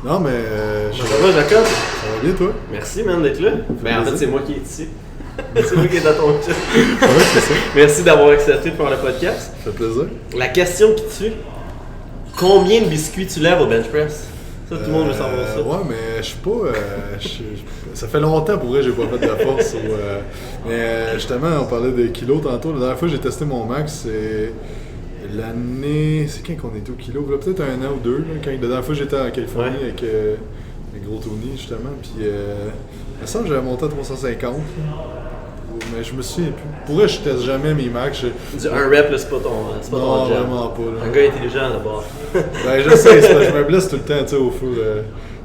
Non, mais. Ça va, Jacob? Ça va bien, toi? Merci, man, d'être là. Ben, en fait, c'est moi qui est ici. C'est moi qui est dans ton chat. Ouais, c'est ça. Merci d'avoir accepté de faire le podcast. Ça fait plaisir. La question qui tue, combien de biscuits tu lèves au bench press? Ça, tout le monde veut savoir ça. Ouais, mais je suis pas. Ça fait longtemps pour vrai, j'ai pas fait de force. Mais justement, on parlait de kilos tantôt. La dernière fois que j'ai testé mon max, c'est l'année. C'est quand qu'on était au kilo? Peut-être un an ou deux. Là, la dernière fois j'étais en Californie avec le gros Tony, justement. Puis, il me semble que j'avais monté à 350. Mais je me souviens plus. Pour vrai, je teste jamais mes max. Un rep, là, c'est pas ton Non, jam. vraiment pas. Là. Un gars intelligent là-bas. Ben, je sais, je me blesse tout le temps, tu sais, au fur.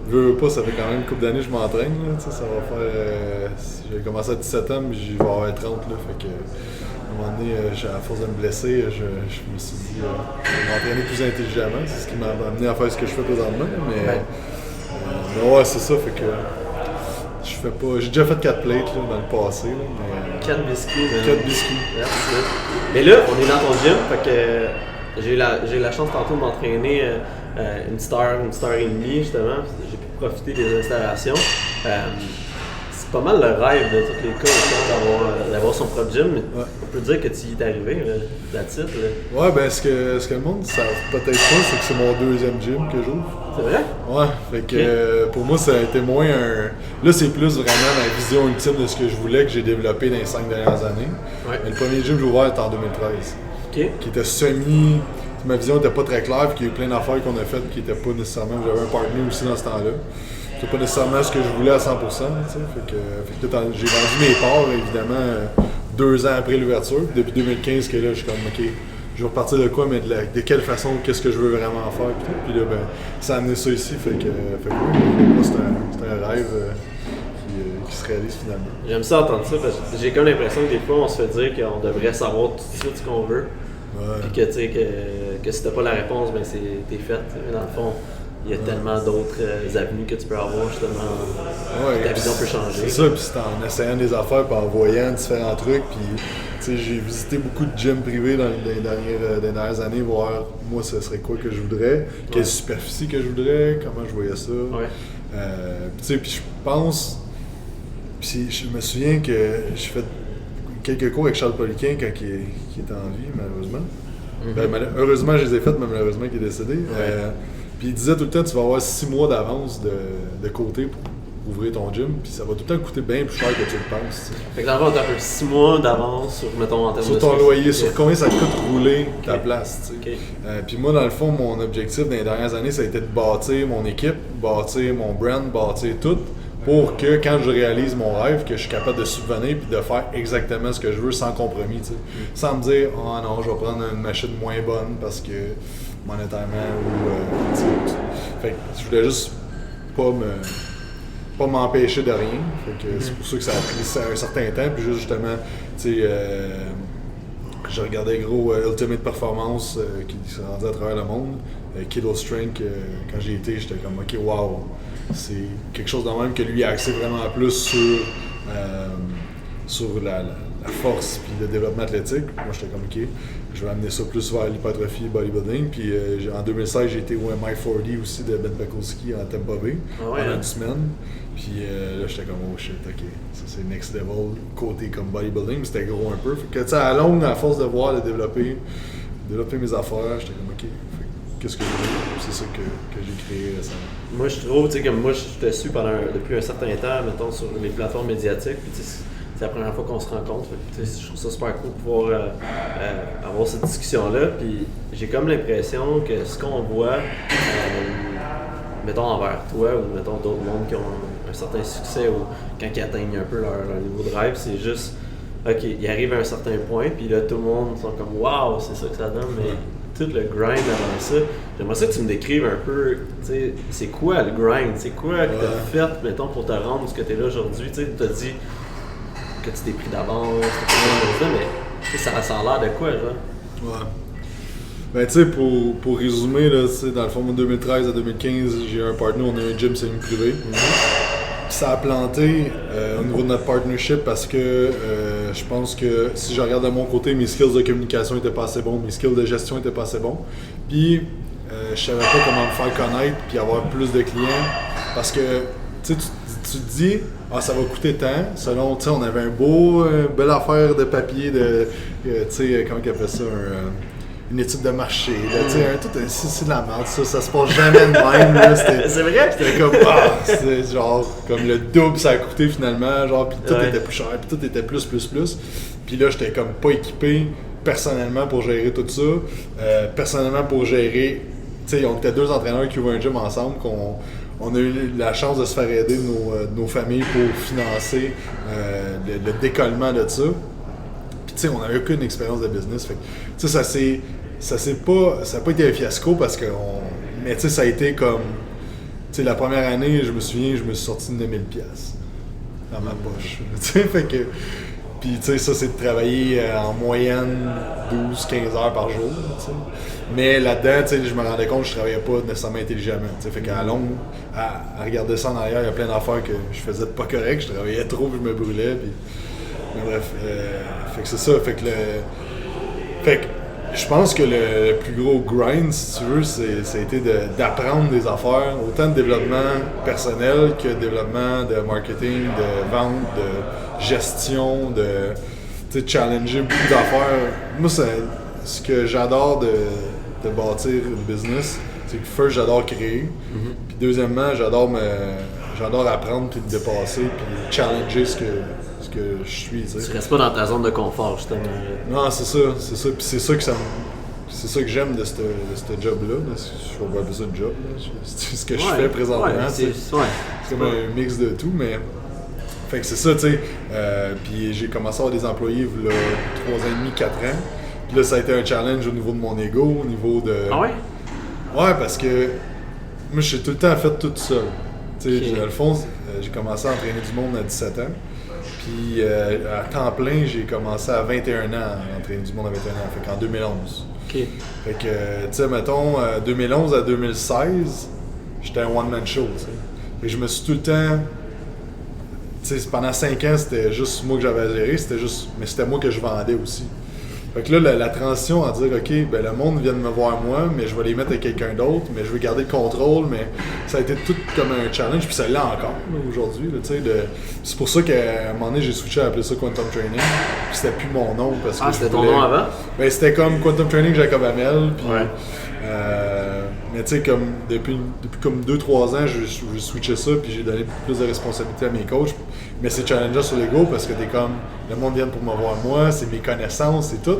Veux pas, ça fait quand même une couple d'années que je m'entraîne, là, tu sais, ça va faire. J'ai commencé à 17 ans, mais j'y vais avoir 30, là, fait que. À un moment donné, à force de me blesser, je me suis dit, je vais m'entraîner plus intelligemment, c'est ce qui m'a amené à faire ce que je fais présentement, mais ouais, c'est ça, fait que. Je fais pas. J'ai déjà fait 4 plates là, dans le passé. Là, mais, 4 biscuits. 4 biscuits. Merci. Mais là, on est dans ton gym, fait que j'ai eu la chance tantôt de m'entraîner une petite heure et demie justement. J'ai pu profiter des installations. C'est pas mal le rêve de tous les cas d'avoir son propre gym. Mais on peut dire que tu y es arrivé, la titre. Ouais, ben ce que le monde ne savent peut-être pas, c'est que c'est mon deuxième gym que j'ouvre. C'est vrai? Ouais, fait que pour moi, ça a été moins un. Là, c'est plus vraiment ma vision ultime de ce que je voulais que j'ai développé dans les 5 dernières années. Ouais. Mais le premier gym que j'ai ouvert était en 2013. Qui était semi. Ma vision n'était pas très claire, puis qu'il y a eu plein d'affaires qu'on a faites qui n'étaient pas nécessairement. J'avais un partenaire aussi dans ce temps-là. C'était pas nécessairement ce que je voulais à 100%. Fait que j'ai vendu mes parts, évidemment, 2 ans après l'ouverture. Depuis 2015, que là, je suis comme, OK, je vais repartir de quoi, mais de quelle façon, qu'est-ce que je veux vraiment faire. Puis là, ben, ça a amené ça ici. Fait que moi, c'est un rêve qui se réalise finalement. J'aime ça entendre ça, parce que j'ai comme l'impression que des fois, on se fait dire qu'on devrait savoir tout de suite ce qu'on veut. Puis que, tu sais, que si t'as pas la réponse, ben t'es fait. Mais dans le fond, il y a tellement d'autres avenues que tu peux avoir, justement. Ta vision peut changer. C'est ça, puis c'est en essayant des affaires, puis en voyant différents trucs. Puis, tu sais, j'ai visité beaucoup de gyms privés dans les dernières années, voir, moi, ce serait quoi que je voudrais, quelle superficie que je voudrais, comment je voyais ça. Tu sais, puis je pense. Puis je me souviens que j'ai fait quelques cours avec Charles Poliquin quand il était en vie, malheureusement. Heureusement, je les ai faites, mais malheureusement, il est décédé. Puis il disait tout le temps, tu vas avoir 6 mois d'avance de côté pour ouvrir ton gym, puis ça va tout le temps coûter bien plus cher que tu le penses. Fait que dans le fond, t'as un peu 6 mois d'avance sur, mettons, en termes sur ton loyer, sur combien ça te coûte rouler ta place. Puis moi, dans le fond, mon objectif dans les dernières années, ça a été de bâtir mon équipe, bâtir mon brand, bâtir tout, pour que quand je réalise mon rêve, que je suis capable de subvenir puis de faire exactement ce que je veux sans compromis, sans me dire « Oh non, je vais prendre une machine moins bonne parce que monétairement ou... Fait que je voulais juste pas m'empêcher de rien. Fait que c'est pour ça que ça a pris un certain temps. Puis justement, tu sais, je regardais gros Ultimate Performance qui s'est rendu à travers le monde. Kilo Strength, quand j'y étais, j'étais comme OK, wow! C'est quelque chose de même que lui a axé vraiment plus sur la force puis le développement athlétique. Moi, j'étais comme OK, je vais amener ça plus vers l'hypertrophie et bodybuilding. Puis en 2016, j'ai été au MI40 aussi de Ben Pakulski en Tampa Bay pendant une semaine. Puis là, j'étais comme oh shit, OK, ça c'est next level côté comme bodybuilding, mais c'était gros un peu. Fait que tu sais, à longue, à force de voir, de développer mes affaires, j'étais comme OK. Qu'est-ce que je veux? C'est ça que j'ai créé récemment. Moi, je trouve, tu sais, comme moi, je te suis depuis un certain temps, mettons, sur les plateformes médiatiques. Puis, c'est la première fois qu'on se rencontre. Je trouve ça super cool de pouvoir avoir cette discussion-là. Puis, j'ai comme l'impression que ce qu'on voit, mettons, envers toi ou, mettons, d'autres mondes qui ont un certain succès ou quand ils atteignent un peu leur niveau de rêve, c'est juste, OK, ils arrivent à un certain point, puis là, tout le monde sont comme, waouh, c'est ça que ça donne, mais tout le grind avant ça. J'aimerais ça que tu me décrives un peu, tu sais, c'est quoi le grind? C'est quoi que tu as fait, mettons, pour te rendre où tu es là aujourd'hui? Tu sais, tu as dit que tu t'es pris d'avance, mais ça a l'air de quoi, genre? Ouais. Ben, tu sais, pour résumer, là, dans le fond, de 2013 à 2015, j'ai un partenaire, on a un gym semi-privé. Ça a planté au niveau de notre partnership parce que je pense que si je regarde de mon côté, mes skills de communication étaient pas assez bons, mes skills de gestion étaient pas assez bons. Puis je savais pas comment me faire connaître puis avoir plus de clients. Parce que tu te dis, ça va coûter tant. Selon, on avait un belle affaire de papier de, comment ils appellent ça, une étude de marché. Là, c'est de la merde, ça se passe jamais de même. Là, c'est vrai? C'était comme, c'était genre, comme le double ça a coûté finalement, genre, puis tout était plus cher, puis tout était plus. Puis là, j'étais comme pas équipé personnellement pour gérer tout ça. Personnellement pour gérer, on était 2 entraîneurs qui ouvrent un gym ensemble, on a eu la chance de se faire aider de nos familles pour financer le décollement de ça. Puis on n'avait aucune expérience de business. Fait que, ça n'a pas été un fiasco parce que mais ça a été comme, la première année, je me souviens, je me suis sorti de 9 000 $ dans ma poche. Fait que, puis ça c'est de travailler en moyenne 12-15 heures par jour. Mais là-dedans, je me rendais compte que je travaillais pas nécessairement intelligemment. Fait qu'à longue, à regarder ça en arrière, il y a plein d'affaires que je faisais pas correct, je travaillais trop, je me brûlais. Puis, mais bref, fait que c'est ça. Fait que je pense que le plus gros grind, si tu veux, ça a été d'apprendre des affaires, autant de développement personnel que de développement de marketing, de vente, de gestion, de challenger beaucoup d'affaires. Moi, ce que j'adore de bâtir une business, c'est que first, j'adore créer. Puis deuxièmement, j'adore apprendre puis me dépasser puis challenger ce que je suis. Tu restes pas dans ta zone de confort, justement. Non, c'est ça. Puis c'est ça que j'aime de ce job-là. Je vais appeler ça un job. C'est ce que je fais présentement. C'est comme un mix de tout, mais... Fait que c'est ça, tu sais. Puis j'ai commencé à avoir des employés il y a 3 ans et demi, 4 ans. Puis là, ça a été un challenge au niveau de mon ego, au niveau de... Ah ouais? Ouais, parce que moi, je suis tout le temps fait tout seul. Tu sais, dans le fond, j'ai commencé à entraîner du monde à 17 ans. Puis à temps plein, j'ai commencé à 21 ans à entraîner du monde à 21 ans, fait qu'en 2011. OK. Fait que, tu sais, mettons, 2011 à 2016, j'étais un one-man show, tu sais. Fait que je me suis tout le temps... Tu sais, pendant 5 ans, c'était juste moi que j'avais à gérer, mais c'était moi que je vendais aussi. Fait que là, la transition à dire, OK, ben le monde vient de me voir moi, mais je vais les mettre avec quelqu'un d'autre, mais je veux garder le contrôle, mais ça a été tout comme un challenge, puis ça l'est encore là, aujourd'hui. Là, c'est pour ça qu'à un moment donné, j'ai switché à appeler ça Quantum Training, puis c'était plus mon nom. Parce que c'était ton nom avant? Ben c'était comme Quantum Training Jacob Hamel, puis... mais tu sais, comme depuis comme 2-3 ans, je switchais ça, puis j'ai donné plus de responsabilité à mes coachs. Mais c'est challengeant sur l'ego parce que t'es comme, le monde vient pour me voir moi, c'est mes connaissances, c'est tout.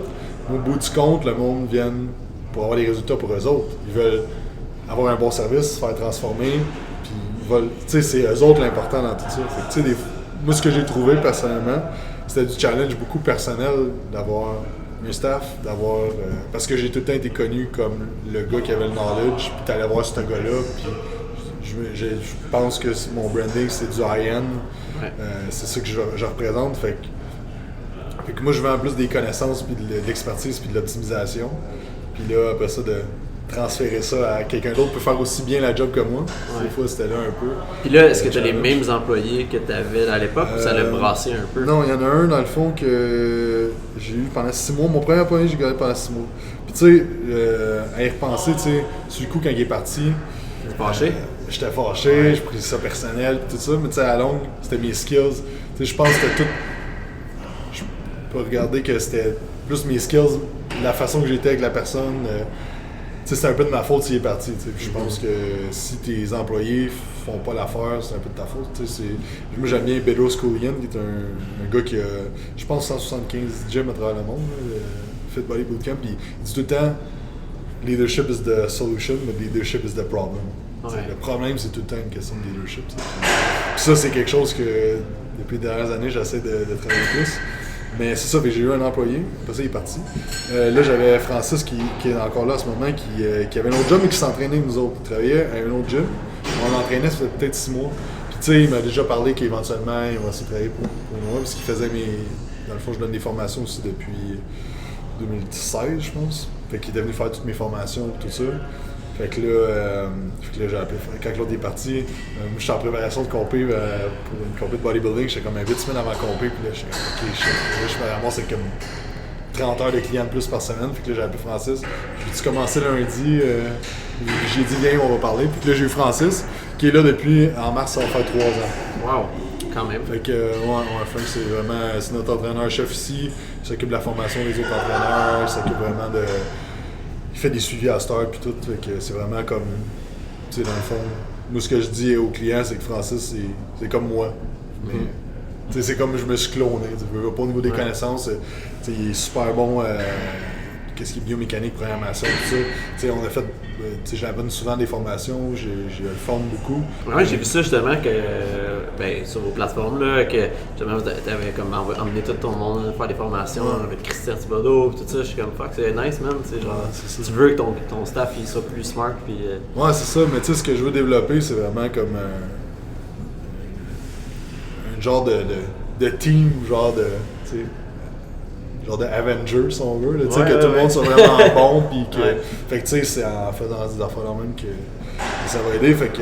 Au bout du compte, le monde vient pour avoir des résultats pour eux autres. Ils veulent avoir un bon service, se faire transformer, puis ils veulent, tu sais, c'est eux autres l'important dans tout ça. Fait que, tu sais, moi, ce que j'ai trouvé personnellement, c'était du challenge beaucoup personnel d'avoir un staff, parce que j'ai tout le temps été connu comme le gars qui avait le knowledge, puis t'allais voir ce gars-là, puis je pense que mon branding, c'est du high-end. Ouais. C'est ça que je représente. Fait que moi, je vends plus des connaissances, puis de l'expertise, puis de l'optimisation. Puis là, après ça, de transférer ça à quelqu'un d'autre peut faire aussi bien la job que moi. Ouais. Des fois, c'était là un peu. Puis là, est-ce que tu as les mêmes employés que tu avais à l'époque ou ça l'a brassé un peu? Non, il y en a un, dans le fond, que j'ai eu pendant 6 mois. Mon premier employé, j'ai gardé pendant 6 mois. Puis tu sais, à y repenser, tu sais, sur le coup, quand il est parti... T'es fâché? J'étais fâché, j'ai pris ça personnel, tout ça, mais tu sais, à la longue, c'était mes skills. Tu sais, je pense que c'était tout. Je peux regarder que c'était plus mes skills, la façon que j'étais avec la personne. Tu sais, c'est un peu de ma faute s'il est parti. Tu sais. Je pense que si tes employés font pas l'affaire, c'est un peu de ta faute. Tu sais, moi, j'aime bien Bedros Keuilian, qui est un gars qui a, je pense, 175 gyms à travers le monde, là, le Fit Body Bootcamp. Puis il dit tout le temps, leadership is the solution, but leadership is the problem. Ouais. Le problème, c'est tout le temps une question de leadership. Puis ça, c'est quelque chose que, depuis les dernières années, j'essaie de travailler plus. Mais c'est ça, j'ai eu un employé, après ça, il est parti. Là, j'avais Francis qui est encore là en ce moment, qui avait un autre job, mais qui s'entraînait avec nous autres. Il travaillait à un autre gym. On l'entraînait, ça fait peut-être 6 mois. Puis tu sais, il m'a déjà parlé qu'éventuellement, il va aussi travailler pour moi, parce qu'il faisait dans le fond, je donne des formations aussi depuis 2016, je pense. Fait qu'il était venu faire toutes mes formations et tout ça. Fait que là, j'ai appelé, quand l'autre est parti, moi j'étais en préparation de compé pour une compé de bodybuilding, j'étais comme 8 semaines avant compé, puis là j'étais comme ok, là je me ramasse avec comme 30 heures de clients de plus par semaine, fait que là j'ai appelé Francis, j'ai dû commencer lundi, J'ai dit, viens, on va parler. Puis là, j'ai eu Francis, qui est là depuis, en mars, ça va faire 3 ans. Wow! Quand même. Fait que, Frank, c'est notre entraîneur-chef ici. Il s'occupe de la formation des autres entraîneurs. Il s'occupe vraiment de. Il fait des suivis à Star puis tout. Fait que c'est vraiment comme. Tu sais, dans le fond, moi, ce que je dis aux clients, c'est que Francis, c'est comme moi. Mais, tu sais, c'est comme je me suis cloné. Pas au niveau des connaissances. Tu sais, il est super bon. Qu'est-ce qui est biomécanique, programmation, tout ça. Tu sais, on a fait, tu sais, j'abonne souvent des formations, je le forme beaucoup. Ouais, j'ai vu ça justement que, sur vos plateformes, là, que justement, tu avais comme emmené tout ton monde faire des formations avec Christian Thibodeau, tout ça. Je suis comme, fuck, c'est nice, man. Tu sais, genre, tu veux que ton staff il soit plus smart. Puis, Ouais, c'est ça, mais tu sais, ce que je veux développer, c'est vraiment comme un genre de team, genre de, tu sais, genre de Avengers, si on veut, là, que tout le monde soit vraiment bon, puis que... Fait que tu sais, c'est en faisant des affaires là même que ça va aider, fait que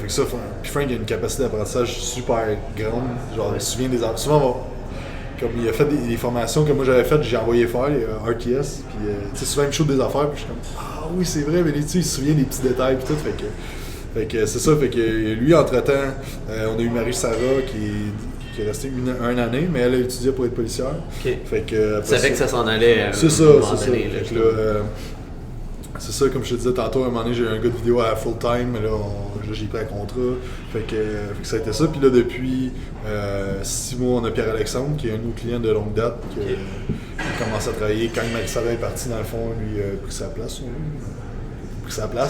ça, puis Frank a une capacité d'apprentissage super grande, genre, il se souvient des affaires, souvent, comme il a fait des formations que moi j'avais faites, j'ai envoyé faire, RTS, puis tu sais, souvent il me shoot des affaires, puis je suis comme, ah oui, c'est vrai, mais tu sais, il se souvient des petits détails, puis tout, fait que c'est ça, fait que lui, entre-temps, on a eu Marie-Sarah qui est restée une année, mais elle a étudié pour être policière. Okay. Fait que, tu savais que ça s'en allait. C'est ça. C'est ça, comme je te disais tantôt, à un moment donné, j'ai eu un gars de vidéo à full-time, mais là, j'ai pris un contrat. Fait que ça a été ça. Puis là, depuis 6 mois, on a Pierre-Alexandre, qui est un de nos clients de longue date, qui a commencé à travailler. Quand Marie-Sarah est partie, dans le fond, lui a pris sa place.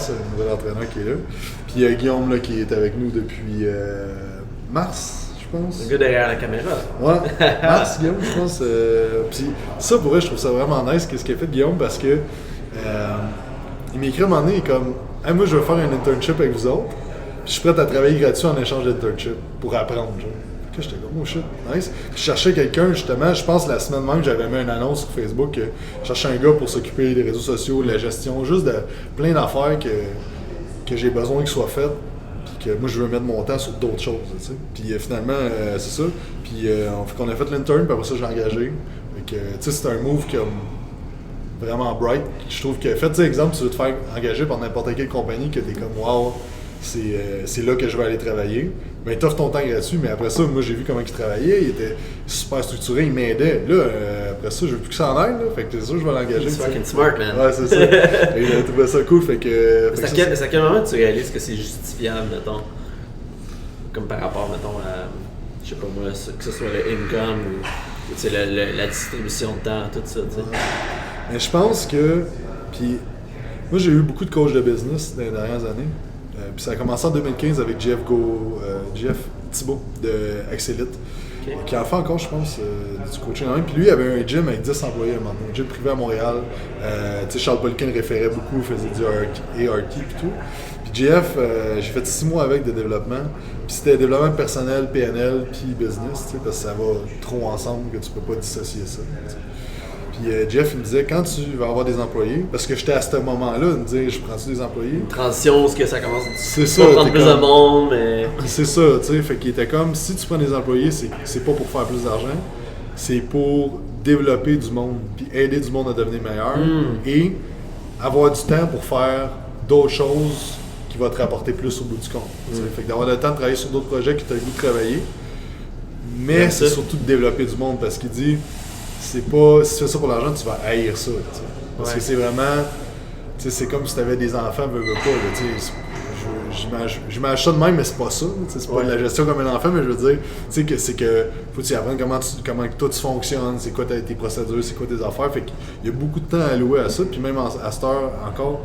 Le nouvel entraîneur qui est là. Puis il y a Guillaume là, qui est avec nous depuis mars. Je pense. Le gars derrière la caméra. Ouais, Mars, Guillaume, je pense. Puis ça, pour vrai, je trouve ça vraiment nice, ce qu'il a fait Guillaume, parce que il m'écrit à un moment donné, il est comme, hey, moi, je veux faire un internship avec vous autres, puis je suis prêt à travailler gratuit en échange d'internship pour apprendre, genre. Puis j'étais comme, oh shit, nice. Puis je cherchais quelqu'un, justement, je pense la semaine même, j'avais mis une annonce sur Facebook que je cherchais un gars pour s'occuper des réseaux sociaux, de la gestion, juste de plein d'affaires que j'ai besoin qu'ils soient faites. Que moi je veux mettre mon temps sur d'autres choses, tu sais. Puis finalement, c'est ça. Puis on a fait l'intern, puis après ça, j'ai engagé. Fait que, tu sais, c'est un move comme vraiment bright. Je trouve que, fait, tu sais, exemple, tu veux te faire engager par n'importe quelle compagnie que t'es comme, wow, c'est là que je vais aller travailler. Mais t'offres ton temps gratuit, mais après ça, moi j'ai vu comment il travaillait, il était super structuré, il m'aidait. Là, après ça, je veux plus que ça en aide, là. Fait que c'est sûr, je vais l'engager. C'est fucking smart, man. Ouais, c'est ça. Et il a trouvé ça cool, fait que. C'est à quel moment tu réalises que c'est justifiable, mettons, comme par rapport, mettons, à, je sais pas moi, que ce soit le income ou la distribution de temps, tout ça, tu sais. Mais je pense que. Puis, moi j'ai eu beaucoup de coachs de business dans les dernières années. Puis ça a commencé en 2015 avec Jeff Thibault de Excelite, qui en fait encore, je pense, du coaching en même. Puis lui, il avait un gym avec 10 employés à un moment donné, un gym privé à Montréal. Tu sais, Charles Poliquin référait beaucoup, faisait du ART et tout. Puis Jeff, j'ai fait 6 mois avec de développement. Puis c'était développement personnel, PNL, puis business, tu sais, parce que ça va trop ensemble que tu peux pas dissocier ça. T'sais. Puis Jeff, il me disait, quand tu vas avoir des employés, parce que j'étais à ce moment-là, il me disait, je prends-tu des employés? Une transition, ce que ça commence c'est ça, à prendre plus de monde, mais... C'est ça, tu sais, fait qu'il était comme, si tu prends des employés, c'est pas pour faire plus d'argent, c'est pour développer du monde, puis aider du monde à devenir meilleur, et avoir du temps pour faire d'autres choses qui vont te rapporter plus au bout du compte. Fait que d'avoir le temps de travailler sur d'autres projets que tu as le goût de travailler, mais c'est surtout de développer du monde, parce qu'il dit... C'est pas, si tu fais ça pour l'argent, tu vas haïr ça. T'sais. Parce que c'est vraiment, c'est comme si tu avais des enfants, veux pas. J'imagine ça de même, mais c'est pas ça. C'est pas de la gestion comme un enfant, mais je veux dire, que c'est que faut que tu apprennes comment toi tu fonctionnes, c'est quoi tes procédures, c'est quoi tes affaires. Fait qu'il y a beaucoup de temps à allouer à ça. Puis même à cette heure encore,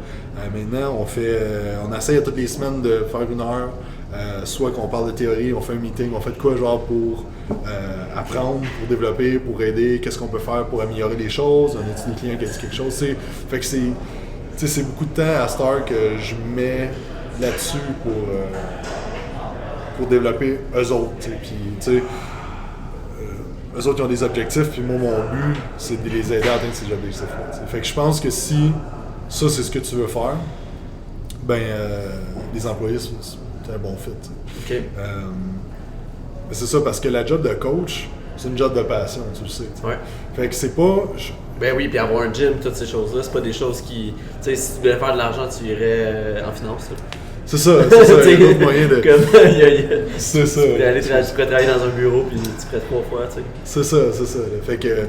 maintenant, on essaye toutes les semaines de faire 1 heure. Soit qu'on parle de théorie, on fait un meeting, on fait de quoi genre pour apprendre, pour développer, pour aider, qu'est-ce qu'on peut faire pour améliorer les choses, on a des clients qui a dit quelque chose, fait que c'est beaucoup de temps à cette heure que je mets là-dessus pour développer eux autres, puis eux autres ils ont des objectifs, puis moi mon but c'est de les aider à atteindre ces objectifs-là. Fait que je pense que si ça c'est ce que tu veux faire, ben les employés c'est un bon fit. Okay. C'est ça, parce que la job de coach, c'est une job de passion, tu le sais. Ouais. Fait que c'est pas... Ben oui, puis avoir un gym, toutes ces choses-là, c'est pas des choses qui... Tu sais, si tu voulais faire de l'argent, tu irais en finance. Là. C'est ça, il y a d'autres moyens de... C'est ça. Tu pourrais travailler dans un bureau, puis tu ferais 3 fois, tu sais. C'est ça. Fait que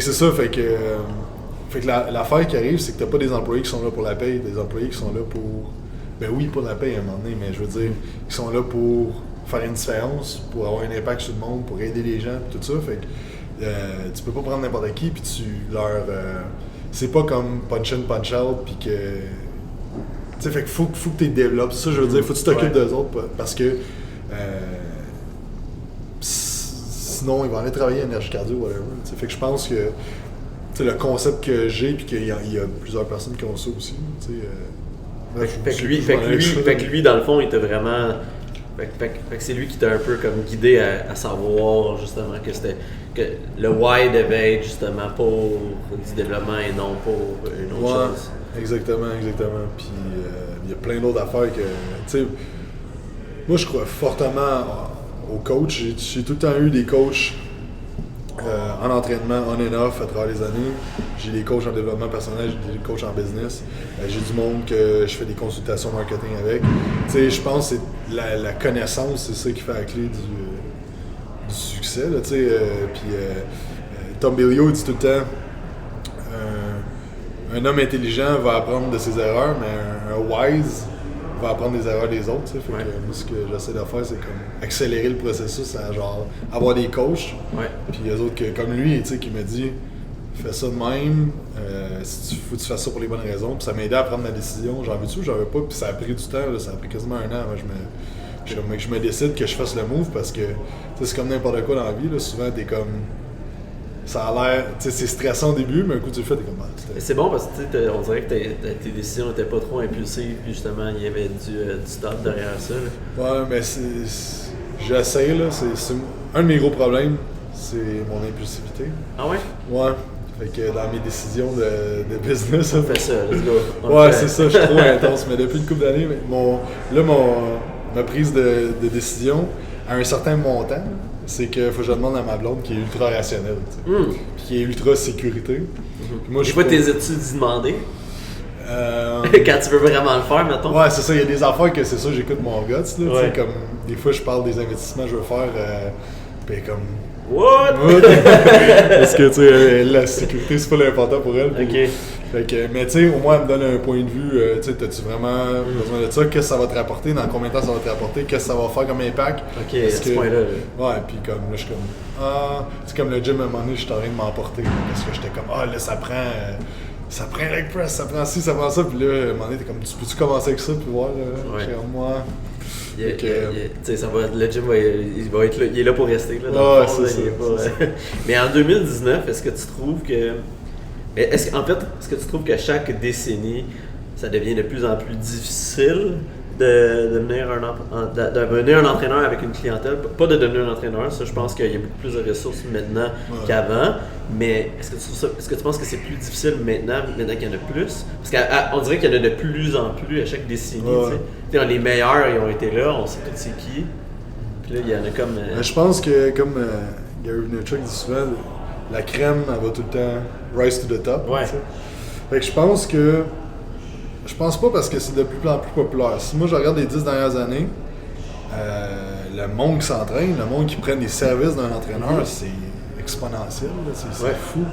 c'est ça, fait que l'affaire qui arrive, c'est que t'as pas des employés qui sont là pour la paye, des employés qui sont là pour... Ben oui, pas la paye à un moment donné, mais je veux dire, qui sont là pour faire une différence, pour avoir un impact sur le monde, pour aider les gens, tout ça, fait que tu peux pas prendre n'importe qui, puis tu leur... c'est pas comme punch in, punch out, puis que... Tu sais, fait qu'il faut que tu les développes. Ça, je veux dire, faut que tu t'occupes d'eux autres parce que sinon, ils vont aller travailler à Énergie Cardio, whatever. T'sais, fait que je pense que le concept que j'ai, puis qu'il y a plusieurs personnes qui ont ça aussi. Fait que lui, dans le fond, il t'a vraiment. Fait que c'est lui qui t'a un peu comme guidé à savoir justement que le why devait être justement pour du développement et non pour une autre chose. Exactement. Puis il y a plein d'autres affaires que, tu sais, moi je crois fortement aux coachs. J'ai tout le temps eu des coachs en entraînement, on and off à travers les années. J'ai des coachs en développement personnel, j'ai des coachs en business. J'ai du monde que je fais des consultations marketing avec. Tu sais, je pense que c'est la connaissance, c'est ça qui fait la clé du succès. Là, tu sais, puis Tom Bilyeu dit tout le temps. Un homme intelligent va apprendre de ses erreurs, mais un wise va apprendre des erreurs des autres. Fait que, moi, ce que j'essaie de faire, c'est comme accélérer le processus à genre avoir des coachs. Puis les autres, comme lui, qui me dit fais ça de même, faut que tu fasses ça pour les bonnes raisons. Puis ça m'a aidé à prendre ma décision. J'en veux-tu ou j'en veux pas. Puis ça a pris du temps, là, ça a pris quasiment 1 an avant que je me décide que je fasse le move parce que c'est comme n'importe quoi dans la vie. Là, souvent, t'es comme. Ça a l'air, tu sais, c'est stressant au début, mais un coup tu le fais, t'es comme... C'est bon parce que on dirait que tes décisions n'étaient pas trop impulsives, puis justement, il y avait du thought derrière ça. Là. Ouais, mais j'essaie, là, c'est un de mes gros problèmes, c'est mon impulsivité. Ah ouais? Ouais. Fait que dans mes décisions de business... On fait ça, let's go. Ouais, c'est ça, je suis trop intense, mais depuis une couple d'années, ma prise de décision, à un certain montant, c'est qu'il faut que je demande à ma blonde qui est ultra rationnelle, puis qui est ultra sécurité. Moi, je vois tes études y demander. Quand tu veux vraiment le faire, mettons. Ouais, c'est ça, il y a des affaires que c'est ça, j'écoute mon guts, là, comme des fois je parle des investissements que je veux faire, puis comme... What? Parce que, tu sais, la sécurité, c'est pas l'important pour elle. OK. Fait que, mais tu sais, au moins, elle me donne un point de vue, tu sais, t'as-tu vraiment besoin de ça? Qu'est-ce que ça va te rapporter? Dans combien de temps ça va te rapporter? Qu'est-ce que ça va faire comme impact? OK, à ce point-là. Ouais, puis comme, là, je suis comme, c'est comme le gym, à un moment donné, je suis en train de m'emporter. Parce que j'étais comme, là, ça prend leg press, ça prend ci, ça prend ça. Puis là, à un moment donné, t'es comme, tu peux-tu commencer avec ça? Puis voir, là, j'étais comme, moi... le gym il est là pour rester. Là, Mais en 2019, est-ce que tu trouves que. Est-ce que tu trouves que chaque décennie, ça devient de plus en plus difficile de devenir un entraîneur avec une clientèle? Pas de devenir un entraîneur, ça, je pense qu'il y a beaucoup plus de ressources maintenant qu'avant. Mais est-ce que tu penses que c'est plus difficile maintenant qu'il y en a plus? Parce qu'on dirait qu'il y en a de plus en plus à chaque décennie. Les meilleurs, ils ont été là, on sait tous c'est qui. Puis là, il y en a comme... Je pense que, comme Gary Vaynerchuk dit souvent, la crème, elle va tout le temps rise to the top. Ouais. Fait que je pense pas parce que c'est de plus en plus populaire. Si moi je regarde les 10 dernières années, le monde qui s'entraîne, le monde qui prend des services d'un entraîneur, c'est exponentiel, là, c'est fou.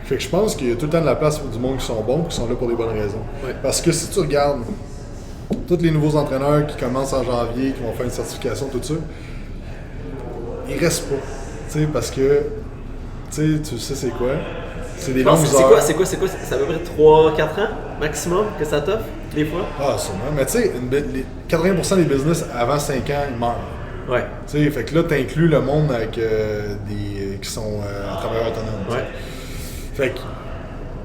Fait que je pense qu'il y a tout le temps de la place pour du monde qui sont bons et qui sont là pour des bonnes raisons. Ouais. Parce que si tu regardes tous les nouveaux entraîneurs qui commencent en janvier, qui vont faire une certification, tout ça, ils restent pas. Tu sais, parce que, tu sais c'est quoi? C'est des longues heures. C'est quoi? C'est à peu près 3-4 ans maximum que ça t'offre, des fois? Ah, sûrement. Mais tu sais, 80% des business avant 5 ans, ils meurent. Ouais. Tu sais, fait que là, t'inclus le monde avec qui sont travailleurs autonomes. Ouais. Fait que,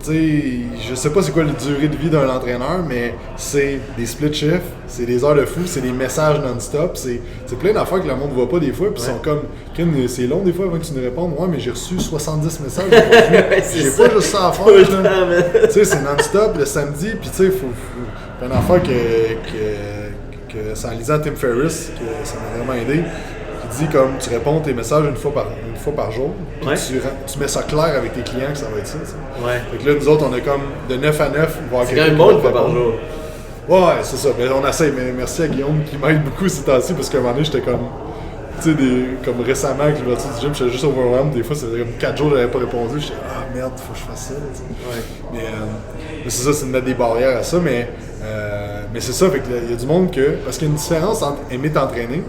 tu sais, je sais pas c'est quoi la durée de vie d'un entraîneur, mais c'est des split shifts, c'est des heures de fou, c'est des messages non-stop, c'est plein d'affaires que le monde voit pas des fois, puis ils sont comme, c'est long des fois avant que tu nous répondes, ouais, mais j'ai reçu 70 messages aujourd'hui, j'ai pas juste ça à faire, tu sais, c'est non-stop le samedi, puis tu sais, faut une affaire que c'est en lisant Tim Ferriss, que ça m'a vraiment aidé, qui dis comme tu réponds tes messages une fois par jour, puis tu mets ça clair avec tes clients que ça va être ça. Fait que là, nous autres, on a comme de 9 à 9, voir c'est quand même bon une fois par jour. Ouais, c'est ça. Mais on essaie. Mais merci à Guillaume qui m'aide beaucoup ces temps-ci parce qu'à un moment donné, j'étais comme. Tu sais, comme récemment, avec l'ouverture du gym, j'étais juste overwhelmed. Des fois, c'était comme 4 jours, j'avais pas répondu. J'étais merde, faut que je fasse ça. Mais c'est ça, c'est de mettre des barrières à ça. Mais c'est ça, fait que il y a du monde que. Parce qu'il y a une différence entre aimer t'entraîner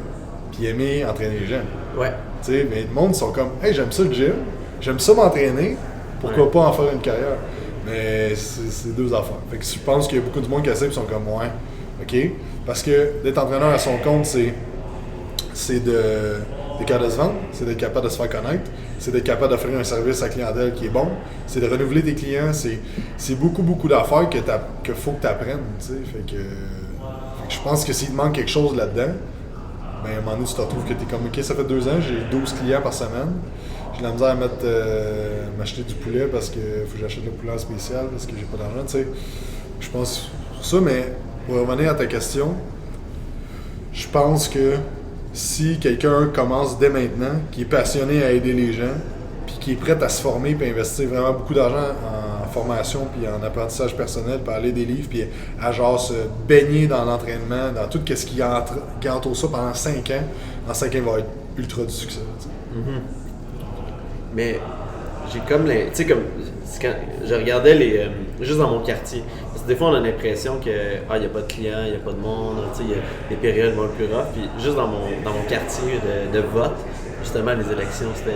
puis aimer entraîner les gens. Ouais. Tu sais, mais le monde sont comme, hey, j'aime ça le gym, j'aime ça m'entraîner, pourquoi pas en faire une carrière? Mais c'est deux affaires. Fait que je pense qu'il y a beaucoup de monde qui essaie et sont comme, ouais, ok. Parce que d'être entraîneur à son compte, c'est d'être capable de se vendre, c'est d'être capable de se faire connaître, c'est d'être capable d'offrir un service à la clientèle qui est bon, c'est de renouveler tes clients, c'est beaucoup d'affaires que faut que tu apprennes, tu sais. Fait que je pense que s'il te manque quelque chose là-dedans, ben à un moment donné, tu te retrouves que tu es comme, ok, ça fait 2 ans, j'ai 12 clients par semaine, j'ai de la misère à m'acheter du poulet parce qu'il faut que j'achète le poulet en spécial parce que j'ai pas d'argent, tu sais. Je pense ça, mais pour revenir à ta question, je pense que si quelqu'un commence dès maintenant, qui est passionné à aider les gens, puis qui est prêt à se former puis investir vraiment beaucoup d'argent en formation puis en apprentissage personnel, puis à lire des livres, puis à genre se baigner dans l'entraînement, dans tout ce qui entoure ça pendant 5 ans, en 5 ans, il va être ultra du succès. Mm-hmm. Mais j'ai comme tu sais, comme quand je regardais juste dans mon quartier, parce que des fois on a l'impression que il n'y a pas de clients, il n'y a pas de monde, tu sais, il y a des périodes vont plus rough, puis juste dans mon quartier de vote, justement les élections c'était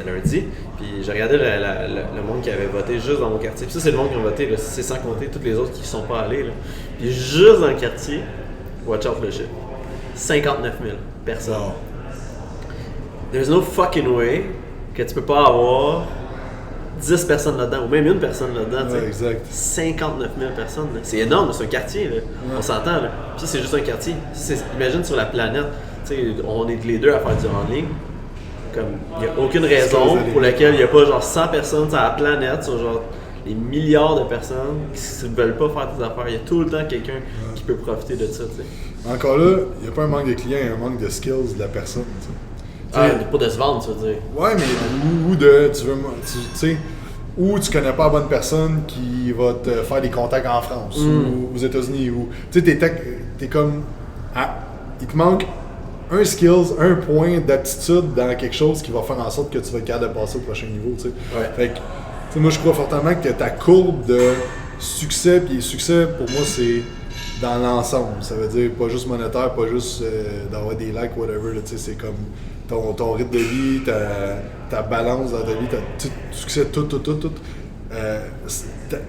lundi, puis je regardais le monde qui avait voté juste dans mon quartier, puis ça c'est le monde qui a voté, là, c'est sans compter tous les autres qui ne sont pas allés, là. Puis juste dans le quartier, watch out le shit, 59 000 personnes. Wow. There's no fucking way que tu peux pas avoir 10 personnes là-dedans, ou même une personne là-dedans. Ouais, exact. 59 000 personnes. Là. C'est énorme, c'est un quartier. Là. Ouais. On s'entend. Là. Ça, c'est juste un quartier. Imagine sur la planète, on est les deux à faire du en ligne. Il n'y a aucune raison pour laquelle il n'y a pas genre 100 personnes sur la planète, sur genre des milliards de personnes qui ne veulent pas faire des affaires. Il y a tout le temps quelqu'un qui peut profiter de ça. T'sais. Encore là, il n'y a pas un manque de clients, il y a un manque de skills de la personne. T'sais. Pas de se vendre, tu veux dire. Ouais, mais ou tu connais pas la bonne personne qui va te faire des contacts en France ou aux États-Unis, ou tu sais, t'es comme, il te manque un skills, un point d'aptitude dans quelque chose qui va faire en sorte que tu vas être capable de passer au prochain niveau, tu sais. Ouais. Fait que, moi je crois fortement que ta courbe de succès, puis succès pour moi c'est dans l'ensemble. Ça veut dire pas juste monétaire, pas juste d'avoir des likes, whatever, tu sais, c'est comme ton rythme de vie, ta balance dans ta vie, tu succès, tout.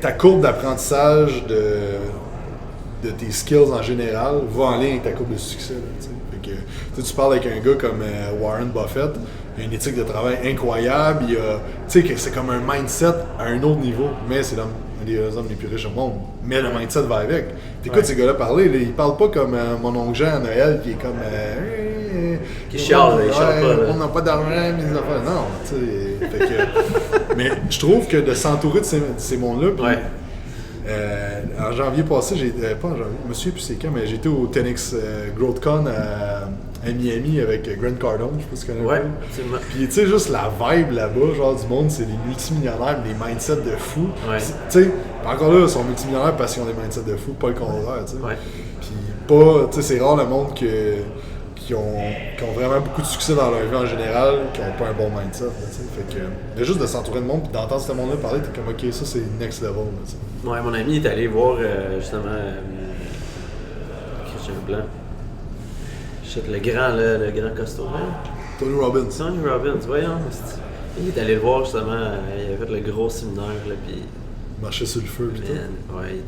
Ta courbe d'apprentissage de tes skills en général va en lien avec ta courbe de succès. Là, fait que, tu parles avec un gars comme Warren Buffett, il a une éthique de travail incroyable, tu sais que c'est comme un mindset à un autre niveau, mais c'est un des hommes les plus riches au monde. Mais le mindset va avec. T'écoutes ces gars-là parler, là, ils parlent pas comme mon oncle Jean à Noël qui est comme qui chiale, il chiale pas. On n'a pas d'argent, mais des affaires. Non, tu sais. Mais je trouve que de s'entourer de ces mondes-là, puis en janvier passé, pas en janvier, je me souviens plus c'est quand, mais j'étais au Tenix GrowthCon à Miami avec Grant Cardone, je sais pas si tu connais. Ouais, absolument. Puis tu sais, juste la vibe là-bas, genre du monde, c'est des multimillionnaires, des mindsets de fous. Ouais. Tu sais, encore là, ils sont multimillionnaires parce qu'ils ont des mindsets de fous, pas le contraire, tu sais. Ouais. Puis pas, tu sais, c'est rare le monde qui ont vraiment beaucoup de succès dans leur vie en général, qui n'ont pas un bon mindset. Là, fait que, juste de s'entourer de monde et d'entendre ce monde-là parler, t'es comme, ok, ça c'est next level. Là, ouais, mon ami est allé voir justement Christian Blanc. Le grand costaud. Hein? Tony Robbins. Tony Robbins, voyons. Il est allé le voir justement, il avait fait le gros séminaire, là, puis... Il marchait sur le feu, putain. Ouais, il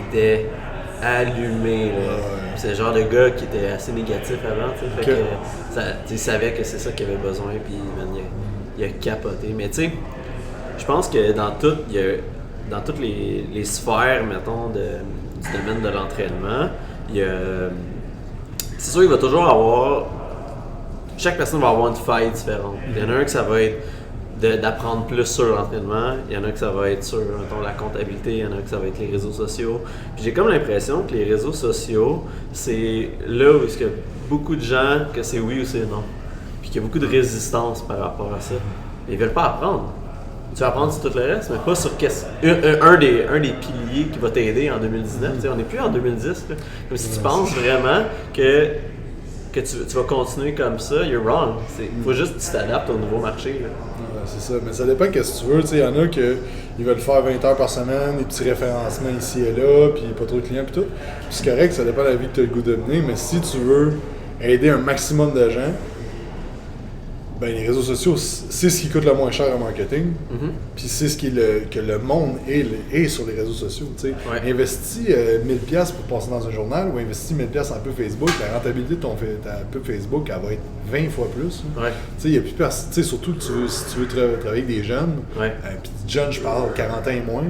était allumé, là. Ouais. C'est le genre de gars qui était assez négatif avant, tu sais, fait que il savait que c'est ça qu'il avait besoin, puis il a capoté. Mais tu sais, je pense que dans toutes les sphères, mettons, du domaine de l'entraînement, c'est sûr qu'il va toujours avoir... Chaque personne va avoir une faille différente. Il y en a un que ça va être d'apprendre plus sur l'entraînement. Il y en a que ça va être sur la comptabilité, il y en a que ça va être les réseaux sociaux. Puis j'ai comme l'impression que les réseaux sociaux, c'est là où il y a beaucoup de gens que c'est oui ou c'est non. Puis qu'il y a beaucoup de résistance par rapport à ça. Ils veulent pas apprendre. Tu vas apprendre sur tout le reste, mais pas sur un des piliers qui va t'aider en 2019. On n'est plus en 2010. Là. Comme si tu penses vraiment que tu vas continuer comme ça, you're wrong. Il faut juste que tu t'adaptes au nouveau marché. Là. Ouais, c'est ça, mais ça dépend de ce que tu veux. Il y en a qui veulent faire 20 heures par semaine, des petits référencements ici et là, puis pas trop de clients, puis tout. Puis c'est correct, ça dépend de la vie que tu as le goût de mener, mais si tu veux aider un maximum de gens, ben les réseaux sociaux, c'est ce qui coûte le moins cher en marketing, puis c'est ce que le monde est sur les réseaux sociaux. Investis 1000$ pour passer dans un journal ou investis 1000$ en pub Facebook, la rentabilité de ta pub Facebook, elle va être 20 fois plus. Il y a plus personne, surtout si tu veux travailler avec des jeunes, puis jeunes, je parle 40 ans et moins.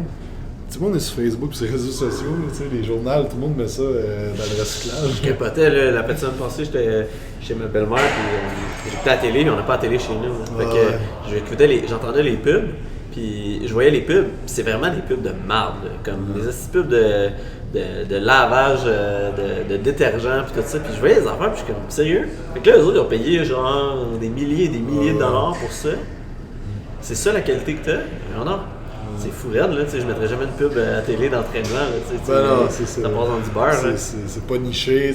Tout le monde est sur Facebook et sur les réseaux sociaux, les journaux, tout le monde met ça dans le recyclage. Je capotais, là, la petite semaine passée, j'étais chez ma belle-mère, puis j'écoutais la télé, mais on n'a pas la télé chez nous. Fait que j'entendais les pubs, puis je voyais les pubs, puis c'est vraiment des pubs de marde, comme des pubs de lavage, de détergent, puis tout ça. Puis je voyais les affaires, puis je suis comme, sérieux? Fait que là, eux autres, ils ont payé genre des milliers et des milliers de dollars pour ça. C'est ça la qualité que t'as? Non. C'est fou raide, là, je mettrais jamais une pub à la télé d'entraînement, non, c'est ça. Ça passe dans du beurre. C'est pas niché,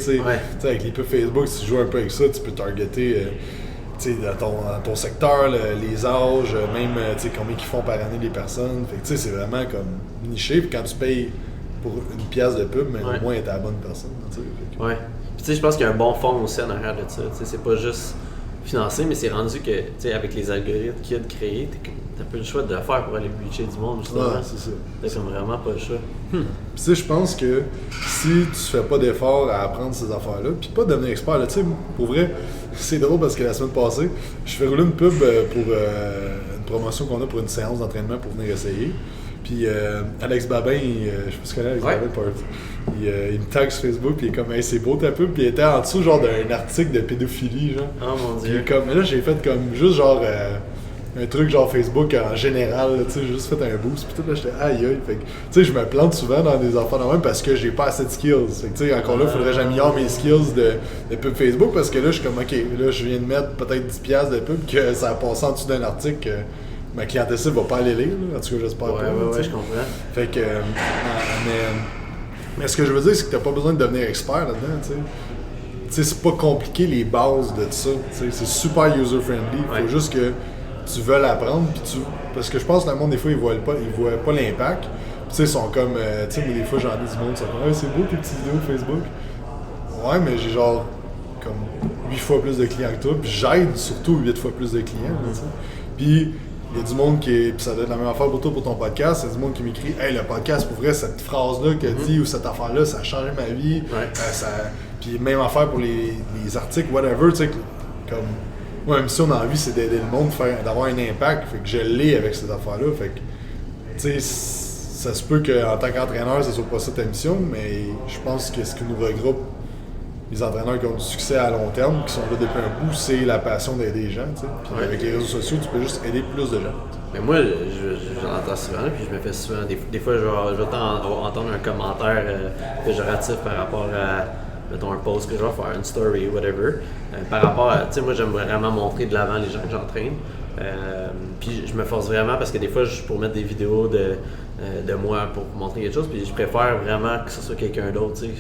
avec les pubs Facebook, si tu joues un peu avec ça, tu peux targeter dans ton secteur, les âges, même combien ils font par année les personnes. Fait que c'est vraiment comme niché, puis quand tu payes pour une pièce de pub, mais au moins t'es la bonne personne. Ouais. Puis je pense qu'il y a un bon fond aussi en arrière de ça. C'est pas juste financé, mais c'est rendu que avec les algorithmes qu'il y a de créer, t'as pas le choix de le faire pour aller bleacher du monde, justement. Ouais, c'est ça. T'as comme vraiment pas le choix. Puis je pense que si tu fais pas d'effort à apprendre ces affaires-là, puis pas devenir expert, là, pour vrai, c'est drôle parce que la semaine passée, je fais rouler une pub pour une promotion qu'on a pour une séance d'entraînement pour venir essayer. Puis Alex Babin, je sais pas si tu connais Alex Babin, il me tag sur Facebook, puis il est comme hey, c'est beau ta pub, puis il était en dessous genre d'un article de pédophilie, genre. Oh mon dieu. Puis comme là j'ai fait comme juste genre un truc genre Facebook en général, tu sais, j'ai juste fait un boost, puis tout là j'étais aïe aïe, fait que tu sais je me plante souvent dans des affaires de même parce que j'ai pas assez de skills, fait que tu sais encore là il faudrait que j'améliore mes skills de pub Facebook parce que là je suis comme ok, là je viens de mettre peut-être 10$ de pub que ça a passé en dessous d'un article que ma clientèle va pas aller lire, là. En tout cas j'espère pas. Ouais, je comprends. Fait que mais ce que je veux dire, c'est que t'as pas besoin de devenir expert là-dedans, tu sais. C'est pas compliqué les bases de ça, c'est super user-friendly. Il faut juste que tu veux l'apprendre, parce que je pense que le monde, des fois, ils voient pas l'impact. Tu sais, ils sont comme, tu sais, des fois, j'en ai du monde, ils sont comme, c'est beau tes petites vidéos Facebook. Ouais, mais j'ai genre, comme 8 fois plus de clients que toi, puis j'aide surtout 8 fois plus de clients, tu sais. Puis, il y a du monde puis ça doit être la même affaire pour toi pour ton podcast, il y a du monde qui m'écrit « Hey, le podcast, pour vrai, cette phrase-là que dit ou cette affaire-là, ça a changé ma vie. Puis même affaire pour les articles, whatever, tu sais, comme... Moi, ma mission dans la vie, c'est d'aider le monde, d'avoir un impact, fait que je l'ai avec cette affaire-là, fait que, tu sais, ça se peut qu'en tant qu'entraîneur, ça soit pas ça ta mission, mais je pense que ce qui nous regroupe, les entraîneurs qui ont du succès à long terme, qui sont là depuis un bout, c'est la passion d'aider les gens. Puis avec les réseaux sociaux, tu peux juste aider plus de gens. Mais moi, j'en entends souvent, puis je me fais souvent. Des fois, je vais entendre un commentaire péjoratif par rapport à, mettons, un post que je vais faire, une story, whatever. Par rapport à, tu sais, moi, j'aime vraiment montrer de l'avant les gens que j'entraîne. Puis je me force vraiment parce que des fois, pour mettre des vidéos de moi pour montrer quelque chose, puis je préfère vraiment que ce soit quelqu'un d'autre, tu sais.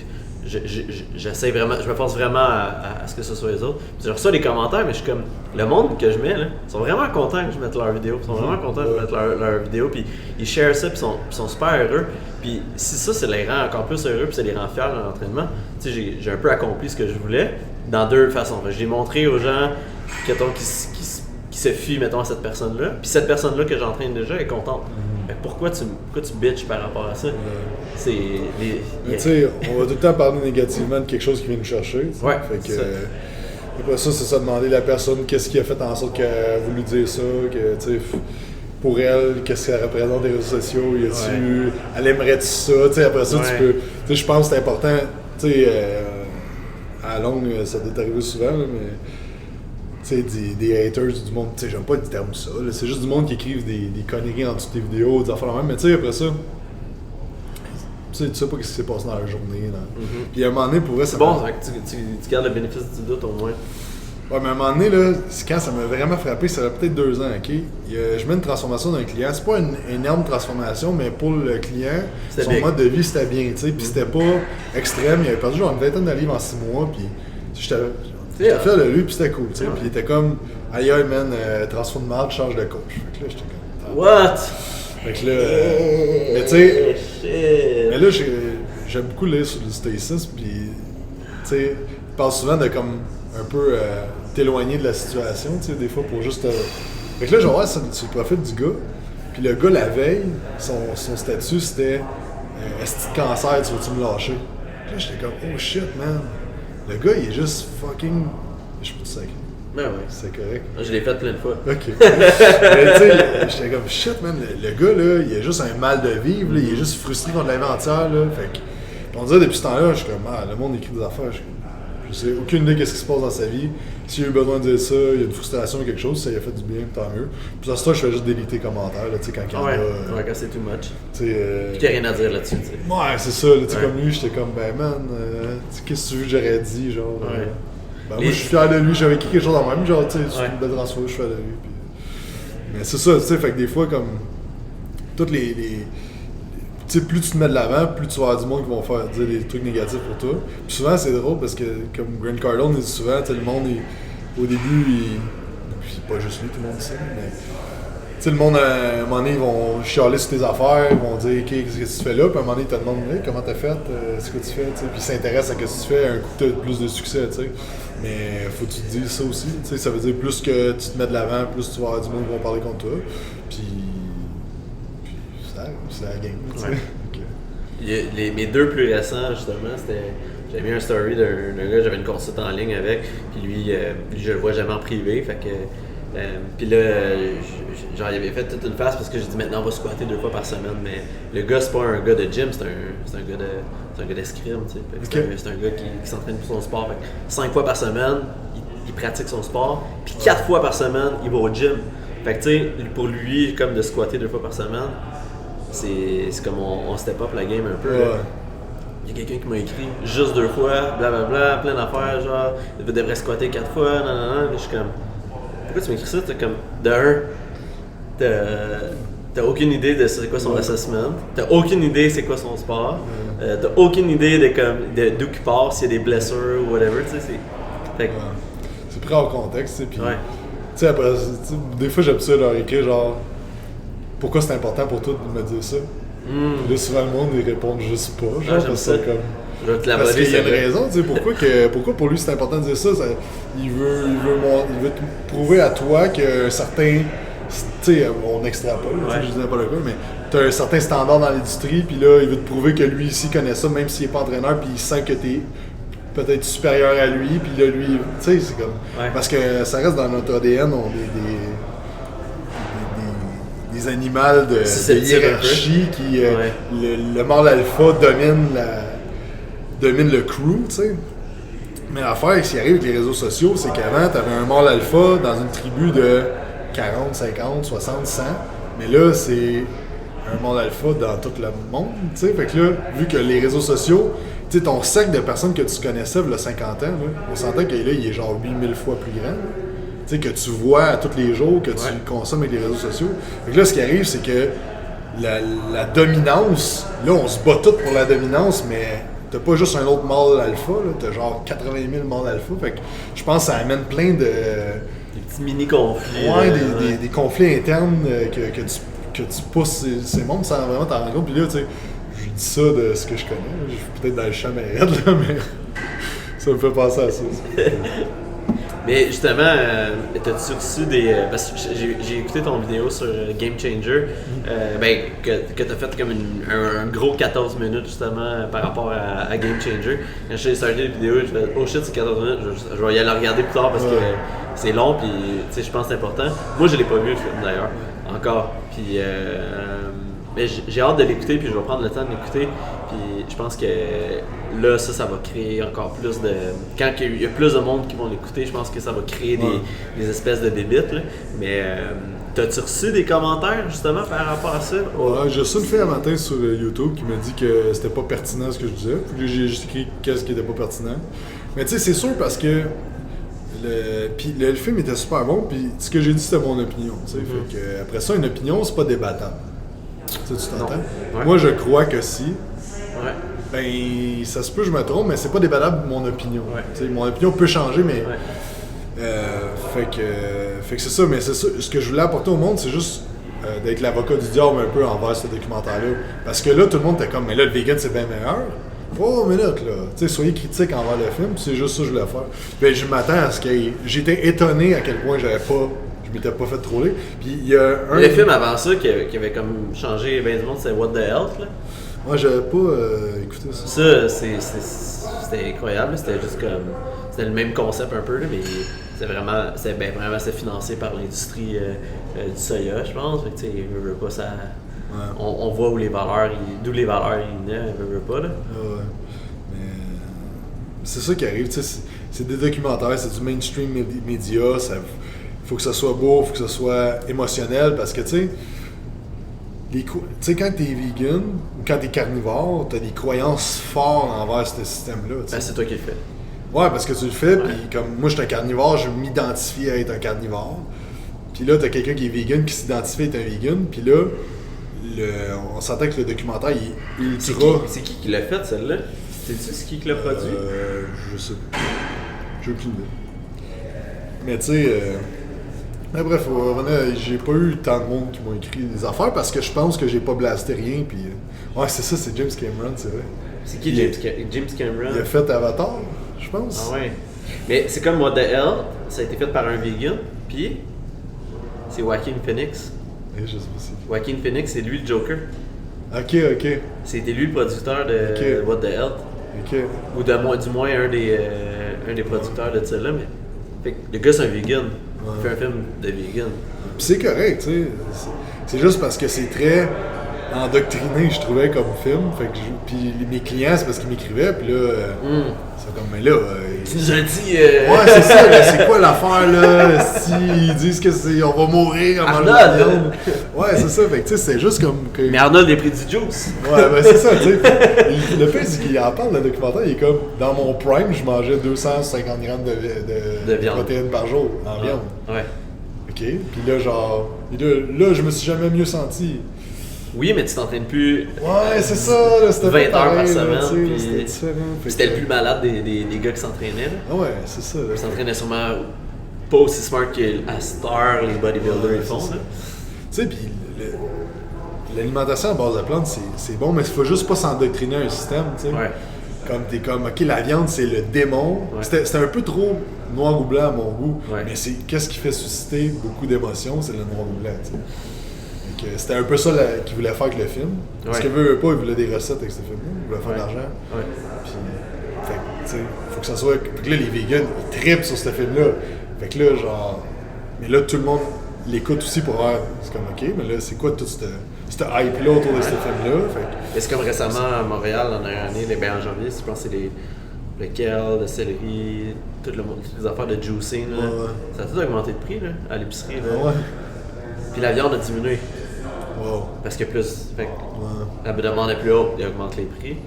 J'essaie vraiment, je me force vraiment à ce que ce soit les autres. Puis je reçois des commentaires, mais je suis comme, le monde que je mets, là, ils sont vraiment contents que je mette leur vidéo. Ils sont vraiment contents que je mette leur vidéo, puis ils share ça, puis ils sont super heureux. Puis si ça les rend encore plus heureux, puis ça les rend fiers dans l'entraînement, tu sais, j'ai un peu accompli ce que je voulais dans deux façons. J'ai montré aux gens qui se fient, mettons, à cette personne-là, puis cette personne-là que j'entraîne déjà est contente. Pourquoi tu bitches par rapport à ça? Tu sais, on va tout le temps parler négativement de quelque chose qui vient nous chercher. Ouais, fait que, après ça, c'est ça, demander à la personne qu'est-ce qui a fait en sorte qu'elle a voulu dire ça, que, tu sais, pour elle, qu'est-ce qu'elle représente les réseaux sociaux, elle aimerait-tu ça, tu sais, après ça, tu peux, tu sais, je pense que c'est important, tu sais, à longue, ça doit t'arriver souvent, là, mais tu sais, des haters du monde, tu sais, j'aime pas le terme ça, là, c'est juste du monde qui écrivent des conneries en dessous des vidéos, des affaires la même, mais tu sais, après ça, tu sais pas ce qui s'est passé dans la journée. Puis à un moment donné, pour vrai, c'est bon, tu gardes le bénéfice du doute au moins. Ouais, mais à un moment donné, là, quand ça m'a vraiment frappé, ça fait peut-être 2 ans, ok? Je mets une transformation d'un client. C'est pas une énorme transformation, mais pour le client, son mode de vie, c'était bien, tu sais. Puis c'était pas extrême. Il avait perdu genre une vingtaine de livres en 6 mois. Puis j'étais fier de lui, puis c'était cool, tu sais. Puis il était comme, aïe, man, transforme de marde, change de coach. Fait que là, j'étais comme, what? Fait que là, mais tu sais, mais là, j'aime beaucoup lire sur le stoïcisme. Puis, tu sais, il parle souvent de comme un peu t'éloigner de la situation, tu sais, des fois pour juste... Fait que là, je vais voir sur le profil du gars, puis le gars, la veille, son statut, c'était « Est-ce que cancer, tu veux-tu me lâcher? » Là, j'étais comme « Oh shit, man! » Le gars, il est juste fucking... Je peux te sacrer. Ben ouais. C'est correct. Je l'ai fait plein de fois. OK. Mais tu sais, j'étais comme « Shit, man! » Le gars, là, il a juste un mal de vivre, là, il est juste frustré contre la vie entière, là. Fait que... On dirait depuis ce temps-là, je suis comme « Ah, le monde écrit des affaires. » Je sais aucune idée de ce qui se passe dans sa vie. S'il a eu besoin de dire ça, il y a une frustration ou quelque chose, ça lui a fait du bien, tant mieux. Puis à ce temps, je fais juste déliter les commentaires, là, tu sais, quand il y en a... Ouais, quand c'est too much. Puis qu'il n'y a rien à dire là-dessus, tu sais. Ouais, c'est ça, là, tu sais, comme lui, j'étais comme, ben man, qu'est-ce que tu veux que j'aurais dit, genre... Ben moi, je suis fier de lui, j'avais écrit quelque chose en même, genre, tu sais, c'est une belle transformation, je suis fier de lui. Puis... Mais c'est ça, tu sais, fait que des fois, comme... Toutes les tu sais, plus tu te mets de l'avant, plus tu vas avoir du monde qui vont faire dire des trucs négatifs pour toi. Puis souvent, c'est drôle parce que, comme Grant Cardone dit souvent, le monde, au début, puis pas juste lui, tout le monde dit ça, mais tu sais, le monde, à un moment donné, ils vont chialer sur tes affaires, ils vont dire, OK, qu'est-ce que tu fais là? Puis à un moment donné, ils te demandent, hey, comment t'as fait? Ce que tu fais? T'sais. Puis ils s'intéressent à ce que tu fais, un coup, t'as plus de succès, tu sais. Mais faut que tu te dises ça aussi, tu sais, ça veut dire plus que tu te mets de l'avant, plus tu vas avoir du monde qui vont parler contre toi. Puis c'est la game, tu sais. Okay. Mes 2 plus récents, justement, c'était... J'avais mis un story d'un gars, j'avais une consulte en ligne avec, puis lui, je le vois jamais en privé, fait que... puis là, genre, il avait fait toute une phase parce que j'ai dit maintenant on va squatter 2 fois par semaine, mais le gars, c'est pas un gars de gym, c'est un gars d'escrime, tu sais. C'est un gars qui s'entraîne pour son sport, fait que 5 fois par semaine, il pratique son sport, puis 4 fois par semaine, il va au gym. Fait que tu sais, pour lui, comme de squatter 2 fois par semaine, c'est comme on step up la game un peu. Ouais. Il y a quelqu'un qui m'a écrit juste 2 fois, blablabla, plein d'affaires, genre, il devrait squatter 4 fois, nanana. Je suis comme, pourquoi tu m'écris ça? T'as comme, t'as aucune idée de c'est quoi son assessment, t'as aucune idée c'est quoi son sport, t'as aucune idée d'où il part, s'il y a des blessures ou whatever, tu sais. C'est pris hors contexte, tu sais, puis tu sais, après, des fois j'aime ça leur écrire genre. Pourquoi c'est important pour toi de me dire ça? Puis là, souvent, le monde, ils répondent juste pas. Genre, parce que comme... Parce qu'il y a une raison, tu sais, pourquoi pour lui c'est important de dire ça? Il veut te prouver à toi qu'un certain... Tu sais, on extrapole, je disais pas le cas, mais tu as un certain standard dans l'industrie, puis là, il veut te prouver que lui ici connaît ça, même s'il n'est pas entraîneur, puis il sent que tu es peut-être supérieur à lui, puis là, lui... Tu sais, c'est comme... Parce que ça reste dans notre ADN, on est des animaux de hiérarchie qui le mâle alpha domine le crew, tu sais. Mais l'affaire, ce qui arrive avec les réseaux sociaux, c'est qu'avant, tu avais un mâle alpha dans une tribu de 40, 50, 60, 100. Mais là, c'est un mâle alpha dans tout le monde, tu sais. Fait que là, vu que les réseaux sociaux, tu sais, ton cercle de personnes que tu connaissais il y a 50 ans, là, on s'entend que là, il est genre 8000 fois plus grand. Tu sais, que tu vois à tous les jours, que tu consommes avec les réseaux sociaux. Donc là, ce qui arrive, c'est que la dominance, là, on se bat tous pour la dominance, mais t'as pas juste un autre mâle alpha, là, t'as genre 80 000 mâles alpha. Fait que je pense que ça amène plein de... Des petits mini-conflits. Ouais, des conflits internes que tu pousses ces mondes sans vraiment t'en rendre compte. Puis là, tu sais, je dis ça de ce que je connais. Je suis peut-être dans le champ raide, là, mais ça me fait penser à ça. Mais justement, t'as-tu reçu des... parce que j'ai écouté ton vidéo sur Game Changer, que t'as fait comme un gros 14 minutes justement par rapport à Game Changer. Quand j'ai starté la vidéo, je fais « Oh shit, c'est 14 minutes, je vais y aller regarder plus tard parce que c'est long, puis tu sais, je pense que c'est important. » Moi, je l'ai pas vu le film d'ailleurs, encore. Puis mais j'ai hâte de l'écouter, puis je vais prendre le temps de l'écouter. Puis je pense que là, ça va créer encore plus de... Quand il y a plus de monde qui vont l'écouter, je pense que ça va créer des espèces de bébites. Là. Mais t'as-tu reçu des commentaires justement par rapport à ça? Ouais, j'ai reçu une fille un matin sur YouTube qui m'a dit que c'était pas pertinent ce que je disais. Puis j'ai juste écrit qu'est-ce qui était pas pertinent. Mais tu sais, c'est sûr parce que le film était super bon, puis ce que j'ai dit c'était mon opinion. Fait que, après ça, une opinion, c'est pas débattable. Tu t'entends? Ouais. Moi, je crois que si. Ouais. Ben, ça se peut, je me trompe, mais c'est pas débattable mon opinion. Ouais. Mon opinion peut changer, mais. Ouais. Fait que c'est ça, mais c'est ça. Ce que je voulais apporter au monde, c'est juste d'être l'avocat du diable un peu envers ce documentaire-là. Parce que là, tout le monde était comme, mais là, le vegan, c'est bien meilleur. Oh, minute, là. Tu sais, soyez critiques envers le film, c'est juste ça que je voulais faire. Ben, je m'attends à ce que. J'étais étonné à quel point je m'étais pas fait troller. Puis il y a un. Le film avant ça qui avait comme changé ben du monde, c'est What the Health, là. Moi, j'avais pas écouté ça. Ça, c'était incroyable, c'était juste comme. C'était le même concept un peu, là, mais c'était vraiment financé par l'industrie du soya, je pense. Fait que, tu sais, veut pas ça. Ouais. On voit d'où les valeurs il naissent, veut pas, là. Ouais. Mais c'est ça qui arrive, tu sais, c'est des documentaires, c'est du mainstream média, faut que ça soit beau, faut que ça soit émotionnel, parce que, tu sais, quand t'es vegan ou quand t'es carnivore, t'as des croyances fortes envers ce système-là. Ben, c'est toi qui le fais. Ouais, parce que tu le fais, puis comme moi, je suis un carnivore, je m'identifie à être un carnivore. Puis là, t'as quelqu'un qui est vegan qui s'identifie à être un vegan, puis là, on s'entend que le documentaire, il est ultra... C'est qui l'a fait, celle-là? Sais-tu ce qui l'a produit? Je sais pas. J'ai aucune idée. Mais tu sais... Mais bref, j'ai pas eu tant de monde qui m'ont écrit des affaires parce que je pense que j'ai pas blasté rien, puis... Ouais, c'est ça, c'est James Cameron, c'est vrai. C'est qui James Cameron? Il a fait Avatar, je pense. Ah ouais. Mais c'est comme What the Hell, ça a été fait par un vegan, puis c'est Joaquin Phoenix. Je sais pas si... Joaquin Phoenix, c'est lui le Joker. Ok. C'était lui le producteur de What the Hell. Ok. Ou du moins un des producteurs de ça là, mais... Fait que le gars c'est un vegan. Il fait un film de vegan. Puis c'est correct, tu sais. C'est juste parce que c'est très endoctriné, je trouvais, comme film. Fait que puis mes clients, c'est parce qu'ils m'écrivaient, puis là, c'est comme, mais là... Tu nous as dit... Ouais, c'est ça, là, c'est quoi l'affaire, là? Si ils disent que c'est... On va mourir en mangeant de la viande. Ouais, c'est ça, fait que tu sais, c'est juste comme... Que... Mais Arnold est pris du juice. Ouais, ben c'est ça, tu sais. Le fait, c'est qu'il en parle, le documentaire, il est comme, dans mon prime, je mangeais 250 grammes de protéines par jour, en viande. Ouais. OK, puis là, genre... Là, je me suis jamais mieux senti. Oui, mais tu t'entraînes plus. Ouais, c'est ça, là, c'était 20 heures pareil, par semaine. Là, c'était différent. C'était le plus malade des gars qui s'entraînaient. Là. Ah ouais, c'est ça. Ils s'entraînaient sûrement pas aussi smart qu'à Star, les bodybuilders ils font. Tu sais, puis l'alimentation à base de plantes, c'est bon, mais il faut juste pas s'endoctriner un système, tu sais. Ouais. Comme t'es comme, OK, la viande, c'est le démon. Ouais. C'était un peu trop noir ou blanc à mon goût, mais qu'est-ce qui fait susciter beaucoup d'émotions, c'est le noir ou blanc, tu sais. C'était un peu ça qu'il voulait faire avec le film. Parce qu'il veut pas, il voulait des recettes avec ce film-là. Il voulait faire de l'argent. Ouais. Puis, tu sais, faut que ça soit... Fait que là, les vegans, ils trippent sur ce film-là. Fait que là, genre... Mais là, tout le monde l'écoute aussi pour voir... C'est comme, OK, mais là, c'est quoi toute cette hype-là autour de ce film-là? Mais c'est comme récemment à Montréal, en dernière année, en janvier, je pense que c'est le kale, le céleri, toutes les affaires de juicing. Là. Ouais. Ça a tout augmenté de prix là, à l'épicerie. Là. Ouais. Puis la viande a diminué. Wow. Parce que plus. Fait que la demande est plus haute, il augmente les prix.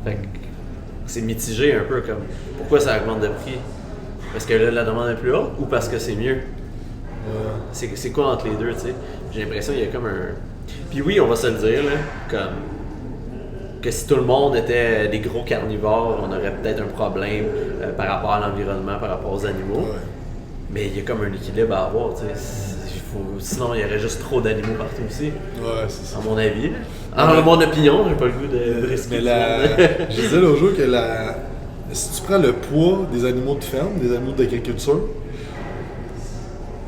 Fait que c'est mitigé un peu comme. Pourquoi ça augmente de prix? Parce que là, la demande est plus haute ou parce que c'est mieux? C'est quoi entre les deux, tu sais? J'ai l'impression qu'il y a comme un. Puis oui, on va se le dire, là, comme. Que si tout le monde était des gros carnivores, on aurait peut-être un problème par rapport à l'environnement, par rapport aux animaux. Ouais. Mais il y a comme un équilibre à avoir, tu sais. Sinon, il y aurait juste trop d'animaux partout aussi. Ouais, c'est ça. À mon avis. En mon opinion, j'ai pas le goût de risquer. Mais je disais l'autre jour que si tu prends le poids des animaux de ferme, des animaux d'agriculture,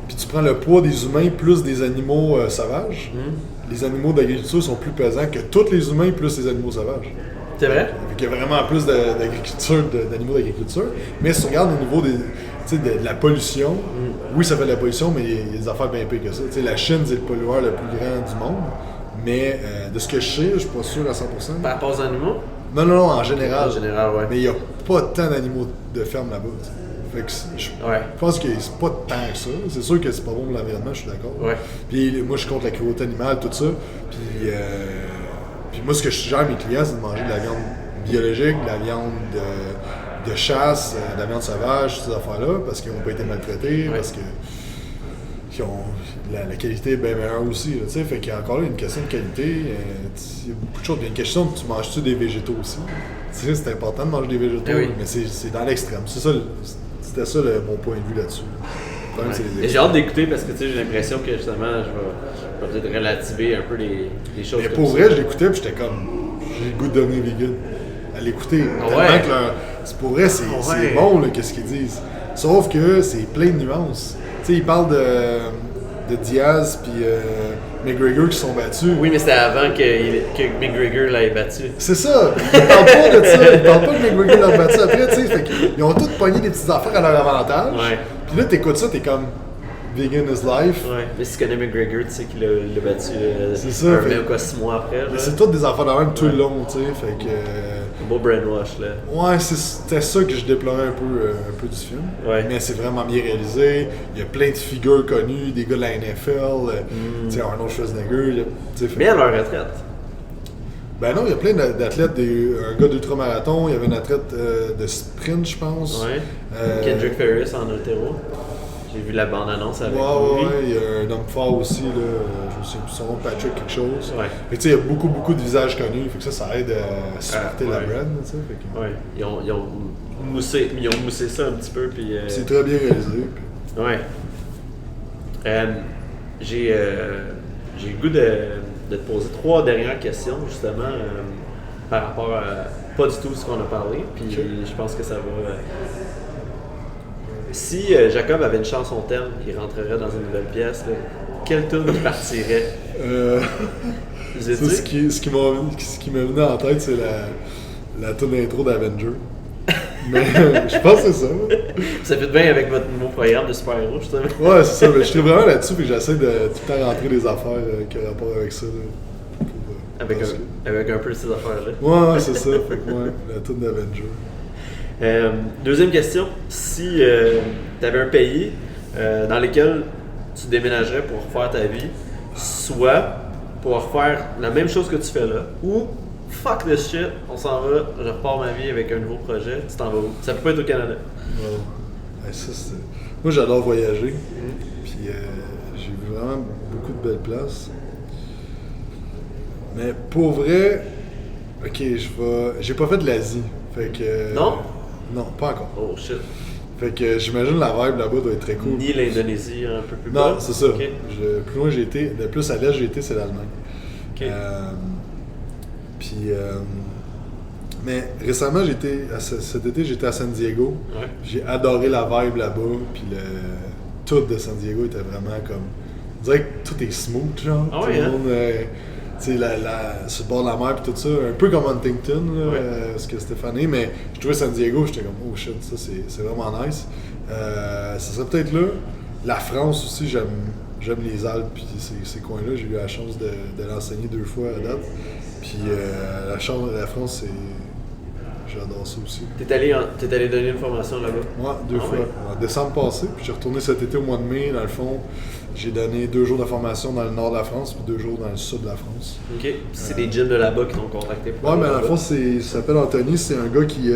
puis tu prends le poids des humains plus des animaux sauvages, les animaux d'agriculture sont plus pesants que tous les humains plus les animaux sauvages. C'est vrai? Il y a vraiment plus d'agriculture, d'animaux d'agriculture. Mais si tu regardes au niveau de la pollution, oui, ça fait de la pollution, mais il y a des affaires bien pires que ça. T'sais, la Chine, c'est le pollueur le plus grand du monde. Mais de ce que je sais, je suis pas sûr à 100%. Par rapport aux animaux? Non, en général. En général, ouais. Mais il n'y a pas tant d'animaux de ferme là-bas. Fait que je pense que c'est pas tant que ça. C'est sûr que c'est pas bon pour l'environnement, je suis d'accord. Ouais. Puis moi, je suis contre la cruauté animale, tout ça. Puis moi, ce que je suggère à mes clients, c'est de manger de la viande biologique, de la viande de chasse, de la viande sauvage, ces affaires-là, parce qu'ils n'ont pas été maltraités, parce que la qualité est bien meilleure aussi. Là, fait qu'il y a encore là une question de qualité. Il y a beaucoup de choses. Il y a une question de tu manges-tu des végétaux aussi? C'est important de manger des végétaux, mais c'est dans l'extrême. C'était ça mon point de vue là-dessus. Et j'ai hâte d'écouter parce que j'ai l'impression que justement je vais peut-être relativer un peu les choses. Mais pour vrai, je l'écoutais et j'étais comme j'ai le goût de devenir vegan. À l'écouter. Tellement que pour vrai, c'est bon qu'est-ce qu'ils disent. Sauf que c'est plein de nuances. Ils parlent de Diaz puis McGregor qui sont battus. Oui, mais c'était avant que McGregor l'ait battu. C'est ça. Ils parlent pas de ça. Ils parlent pas que McGregor l'a battu après. Ils ont tous pogné des petites affaires à leur avantage. Ouais. Puis là, t'écoutes ça, t'es comme vegan is life. Ouais. Mais si tu connais McGregor, tu sais qu'il l'a battu c'est ça, ou quoi, 6 mois après. Mais c'est toutes des affaires de même tout le long, tu sais. Fait que. Un beau brainwash, là. Ouais, c'était ça que je déplorais un peu du film. Ouais. Mais c'est vraiment bien réalisé. Il y a plein de figures connues, des gars de la NFL, tu sais, Arnold Schwarzenegger. Mais à leur retraite. Ben non, il y a plein d'athlètes, un gars d'ultramarathon, il y avait une athlète de sprint, je pense. Ouais. Kendrick Ferris en altéro. J'ai vu la bande-annonce avec lui. Ouais, il y a un homme fort aussi, là, je me souviens plus son nom, Patrick quelque chose. Ouais. Fait que tu sais, il y a beaucoup de visages connus, fait que ça aide à supporter la brand, tu sais. Ouais, ils ont moussé ça un petit peu, puis... C'est très bien réalisé. Puis... Ouais. J'ai le goût de te poser 3 dernières questions, justement, par rapport à pas du tout ce qu'on a parlé, puis je pense que ça va... Si Jacob avait une chanson thème qui rentrerait dans une nouvelle pièce, là, quelle tune il partirait? Ce qui m'est venu en tête, c'est la tune d'intro d'Avenger. Mais je pense que c'est ça. Ça fait bien avec votre nouveau programme de super-héros, justement. Ouais, c'est ça. Mais je suis vraiment là-dessus et j'essaie de tout le temps rentrer des affaires qui ont rapport avec ça. Là, avec un peu de ces affaires-là. Ouais, c'est ça. Fait que la tune d'Avenger. Deuxième question. Si tu avais un pays dans lequel tu déménagerais pour refaire ta vie, soit pour refaire la même chose que tu fais là, ou fuck this shit, on s'en va, je repars ma vie avec un nouveau projet, tu t'en vas où? Ça peut pas être au Canada. Ouais. Moi, j'adore voyager. Puis j'ai vu vraiment beaucoup de belles places. Mais pour vrai, ok, j'ai pas fait de l'Asie. Fait que. Non? Non, pas encore. Oh shit. Fait que j'imagine la vibe là-bas doit être très cool. Ni l'Indonésie, un peu plus bas. Non, c'est ça. Okay. Plus loin j'ai été, le plus à l'est j'ai été, c'est l'Allemagne. Okay. Mais récemment, cet été, j'étais à San Diego. Ouais. J'ai adoré la vibe là-bas. Puis tout de San Diego était vraiment comme. On dirait que tout est smooth, genre. Ah tout oui, le monde, tu sais, sur le bord de la mer puis tout ça, un peu comme Huntington, là, ce que Stéphanie, mais je trouvais San Diego, j'étais comme oh shit, ça c'est vraiment nice. Ça serait peut-être là. La France aussi, j'aime les Alpes puis ces coins-là, j'ai eu la chance de l'enseigner 2 fois à date. Puis la France, j'adore ça aussi. T'es allé donner une formation là-bas? Ouais, 2 fois. En décembre passé, puis j'ai retourné cet été au mois de mai, dans le fond. J'ai donné 2 jours de formation dans le nord de la France, puis 2 jours dans le sud de la France. OK. C'est des gyms de là-bas qui t'ont contacté pour ouais, mais dans le fond, il s'appelle Anthony, c'est un gars qui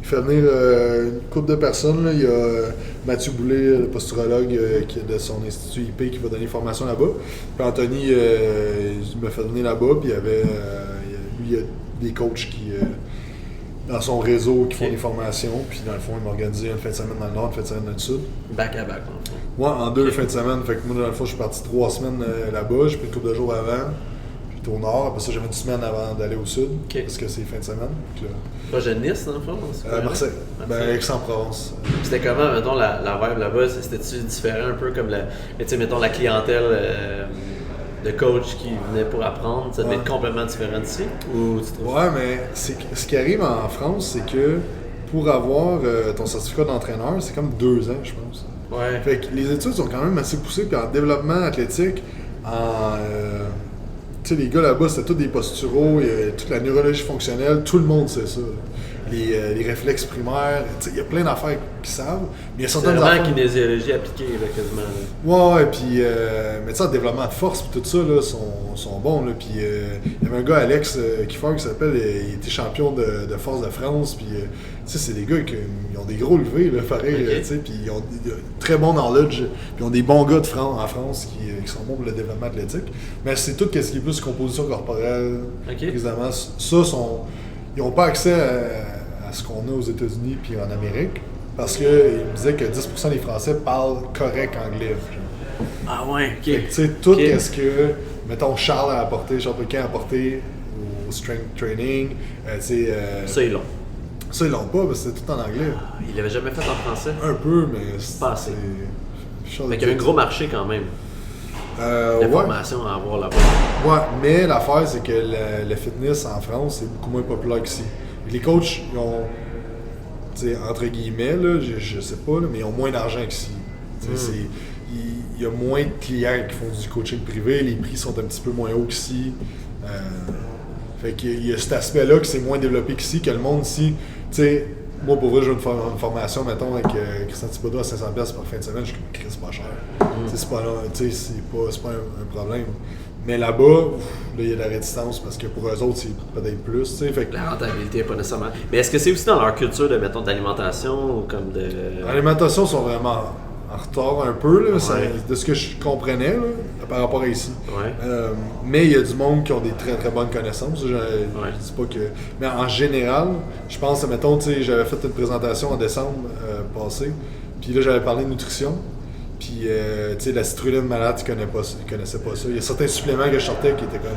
fait venir une couple de personnes. Là. Il y a Mathieu Boulet, le posturologue qui est de son institut IP, qui va donner formation là-bas. Puis Anthony, il m'a fait venir là-bas, puis il y a des coachs qui... dans son réseau qui font des formations, puis dans le fond, il m'a organisé une fin de semaine dans le nord, une fin de semaine dans le sud. Back à back, dans le fond. Ouais, en 2 fins de semaine. Fait que moi, dans le fond, je suis parti 3 semaines là-bas, j'ai pris une couple de jours avant, j'étais au nord, après ça, j'avais une semaine avant d'aller au sud, parce que c'est fin de semaine. Projet de Nice, dans le fond? Marseille. Ben, Aix-en-Provence. C'était comment, mettons, la vibe là-bas? C'était-tu différent un peu comme mais tu sais, mettons, la clientèle de coach qui venait pour apprendre, ça devait être complètement différent d'ici? Ou tu trouves... Ouais, mais ce qui arrive en France, c'est que pour avoir ton certificat d'entraîneur, c'est comme 2 ans, je pense. Ouais. Fait que les études sont quand même assez poussées, puis en développement athlétique, les gars là-bas, c'était tous des posturaux, toute la neurologie fonctionnelle, tout le monde sait ça. Les réflexes primaires, il y a plein d'affaires qu'ils savent. Mais il y a certaines affaires. C'est vraiment kinésiologie appliquée, là, quasiment. Ouais, puis, mais tu sais, en développement de force, puis tout ça, là, sont bons. Puis, il y avait un gars, Alex Kiefer, qui s'appelle, il était champion de force de France. Puis, tu sais, c'est des gars qui ont des gros levés, là, pareil. Tu sais, puis, ils ont très bon knowledge. Puis, ils ont des bons gars en France qui sont bons pour le développement athlétique. Mais c'est tout ce qui est plus composition corporelle, évidemment. Ils n'ont pas accès à ce qu'on a aux États-Unis puis en Amérique, parce qu'ils me disaient que 10% des Français parlent correct anglais. Ah ouais, ok. Tu sais, tout ce que, mettons, Charles Péquin a apporté au strength training, ça, ils l'ont. Ça, ils l'ont pas, parce que c'était tout en anglais. Ils l'avaient jamais fait en français? Un peu, mais pas assez. Fait qu'il y a un gros marché quand même. D'informations à avoir là-bas. Ouais, mais l'affaire, c'est que le fitness en France, c'est beaucoup moins populaire qu'ici. Les coachs, ils ont, entre guillemets, là, je sais pas, là, mais ils ont moins d'argent qu'ici. Il y a moins de clients qui font du coaching privé, les prix sont un petit peu moins hauts qu'ici. Fait qu'il y a cet aspect-là que c'est moins développé qu'ici, que le monde ici, tu sais, moi pour vrai, je veux une formation, mettons, avec Christian Thibodeau à 500$ par fin de semaine, je suis c'est pas cher. C'est pas pas un problème. Mais là-bas, il y a de la réticence parce que pour eux autres, c'est peut-être plus. Fait que... La rentabilité n'est pas nécessairement. Mais est-ce que c'est aussi dans leur culture de, mettons, d'alimentation ou comme de. L'alimentation sont vraiment en retard un peu, là, de ce que je comprenais là, par rapport à ici. Ouais. Mais il y a du monde qui ont des très très bonnes connaissances. Je dis pas que. Mais en général, je pense, mettons, j'avais fait une présentation en décembre passé, puis là j'avais parlé de nutrition. Puis, la citrulline malade, ils connaissaient pas ça. Il y a certains suppléments que je sortais qui étaient comme.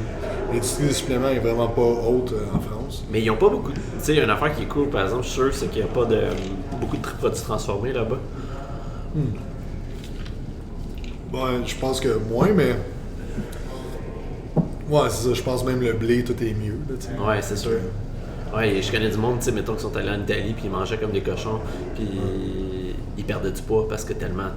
L'industrie des suppléments est vraiment pas haute en France. Mais ils n'ont pas beaucoup. Tu sais, il y a une affaire qui est cool, par exemple, je suis sûr, c'est qu'il n'y a pas beaucoup de produits transformés là-bas. Ben, je pense que moins, mais. Ouais, c'est ça. Je pense même le blé, tout est mieux. Là, ouais, c'est sûr. Ouais, je connais du monde, tu sais, mettons, qui sont allés en Italie, puis ils mangeaient comme des cochons, puis ils perdaient du poids parce que tellement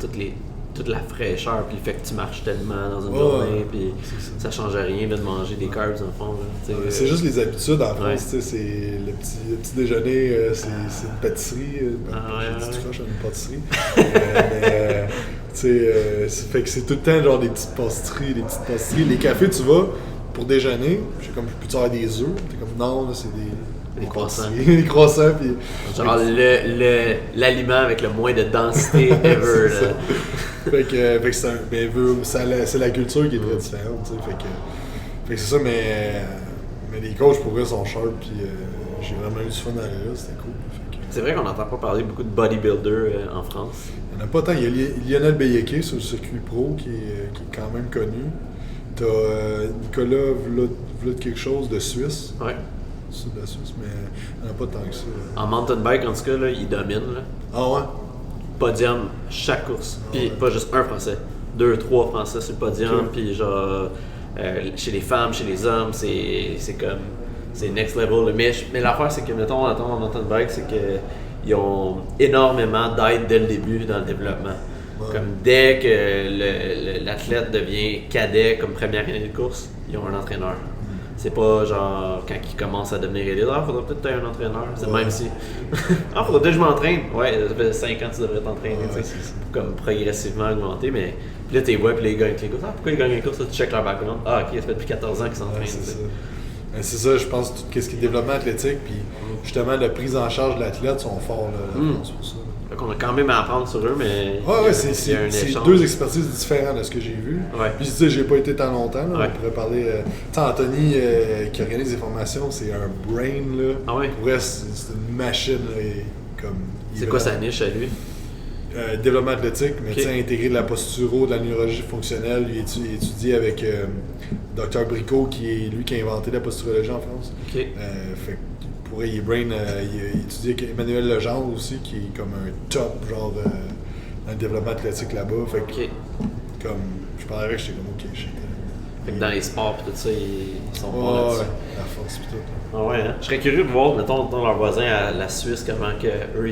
toute la fraîcheur, puis le fait que tu marches tellement dans une journée, puis ça change rien là, de manger des carbs, dans le fond. Là, c'est juste les habitudes en France, c'est le petit déjeuner, c'est une pâtisserie, tu croches à une pâtisserie. Fait que c'est tout le temps genre des petites pâtisseries. Les cafés, tu vas pour déjeuner, j'ai comme peux-tu avoir des œufs? T'es comme non, là, c'est des croissants. Des croissants, puis. Genre l'aliment avec le moins de densité ever. Fait que c'est c'est la culture qui est très différente, tu sais. Fait que c'est ça, mais les coachs pour eux sont sharp, puis j'ai vraiment eu du fun à aller là, c'était cool. C'est vrai qu'on n'entend pas parler beaucoup de bodybuilders en France. Il n'y en a pas tant. Il y a Lionel Beyeke sur le circuit pro qui est quand même connu. T'as Nicolas Vlad quelque chose de Suisse. Ouais. C'est de la Suisse, mais il n'y en a pas tant que ça. En mountain bike, en tout cas, là, il domine. Là. Ah ouais? Podium chaque course. Puis pas juste un Français. 2, 3 Français sur le podium. Puis genre, chez les femmes, chez les hommes, c'est comme. C'est next level. Mais l'affaire, c'est que, mettons, en mountain bike, c'est qu'ils ont énormément d'aide dès le début dans le développement. Ouais. Comme dès que l'athlète devient cadet comme première année de course, ils ont un entraîneur. C'est pas genre quand il commence à devenir élite, faudrait peut-être avoir un entraîneur. C'est même si. Faudrait peut-être que je m'entraîne. Ouais, ça fait 5 ans que tu devrais t'entraîner, comme progressivement augmenter, mais. Puis là, tu les vois, puis les gars avec les courses. Pourquoi ils gagnent les courses? Tu checkes leur background. Ok, ça fait depuis 14 ans qu'ils s'entraînent. C'est ça, je pense, tout ce qui est développement athlétique, puis justement, la prise en charge de l'athlète sont forts là, c'est pour ça. Fait qu'on a quand même à apprendre sur eux, mais. C'est deux expertises différentes de ce que j'ai vu. Ouais. Puis, tu sais, j'ai pas été tant longtemps, là, on pourrait parler. Tu sais, Anthony, qui organise des formations, c'est un brain, là. Ah ouais? Pour vrai, c'est une machine, là, comme. C'est quoi sa niche à lui? Développement athlétique, mais tu sais, intégrer de la posturo, de la neurologie fonctionnelle. Il étudie avec Dr. Bricot, qui est lui qui a inventé la posturologie en France. Fait pour il étudie avec Emmanuel Legendre aussi, qui est comme un top genre dans le développement athlétique là-bas. Fait que, comme je parlais avec, j'étais comme ok, fait que dans les sports et tout ça, ils sont bons là-dessus. La force et tout. Ah ouais, hein? Je serais curieux de voir, mettons, leurs voisins à la Suisse, comment que eux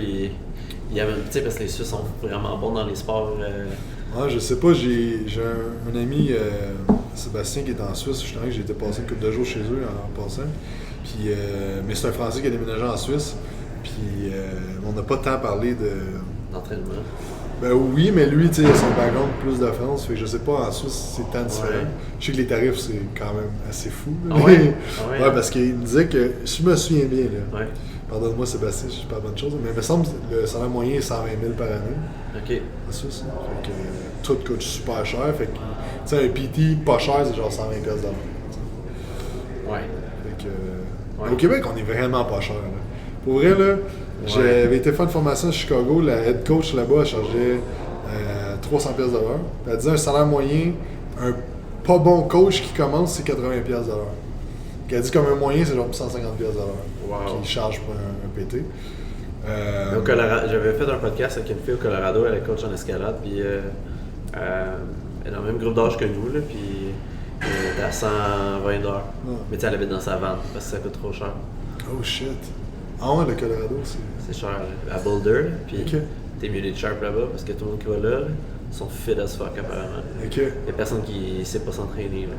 il y a même, tu sais, parce que les Suisses sont vraiment bons dans les sports. Ouais, je sais pas, j'ai un ami Sébastien qui est en Suisse, justement, que j'ai été passer une couple de jours chez eux en passant. Puis, mais c'est un Français qui a déménagé en Suisse. Puis on n'a pas tant parlé d'entraînement. Ben oui, mais lui, tu sais, son background plus de France, fait que je sais pas, en Suisse, c'est tant différent. Ouais. Je sais que les tarifs, c'est quand même assez fou. Ah ouais? Ouais, parce qu'il me disait que, si je me souviens bien, là, pardonne-moi Sébastien, je dis pas bonne chose, mais il me semble que le salaire moyen est 120 000 par année. OK. En Suisse. Fait que tout coûte super cher. Fait que, tu sais, un PT pas cher, c'est genre 120 $. Ouais. Fait que, au Québec, on est vraiment pas cher. Là. Pour vrai, là, j'avais été faire une formation à Chicago, la head coach là-bas, elle chargeait 300 $. Elle disait un salaire moyen, un pas bon coach qui commence, c'est 80 $. Elle dit comme un moyen, c'est genre 150 $. Qu'il charge pour un PT. Au Colorado, j'avais fait un podcast avec une fille au Colorado, elle est coach en escalade, puis elle est dans le même groupe d'âge que nous, là, puis elle était à 120 $. Mais tu sais, elle habite dans sa vanne parce que ça coûte trop cher. Oh shit! Ah ouais, le Colorado, c'est cher, là. À Boulder, puis t'es mieux d'être sharp là-bas parce que tout le monde qui va là, sont fit as fuck apparemment. Il y a personne qui sait pas s'entraîner. Là.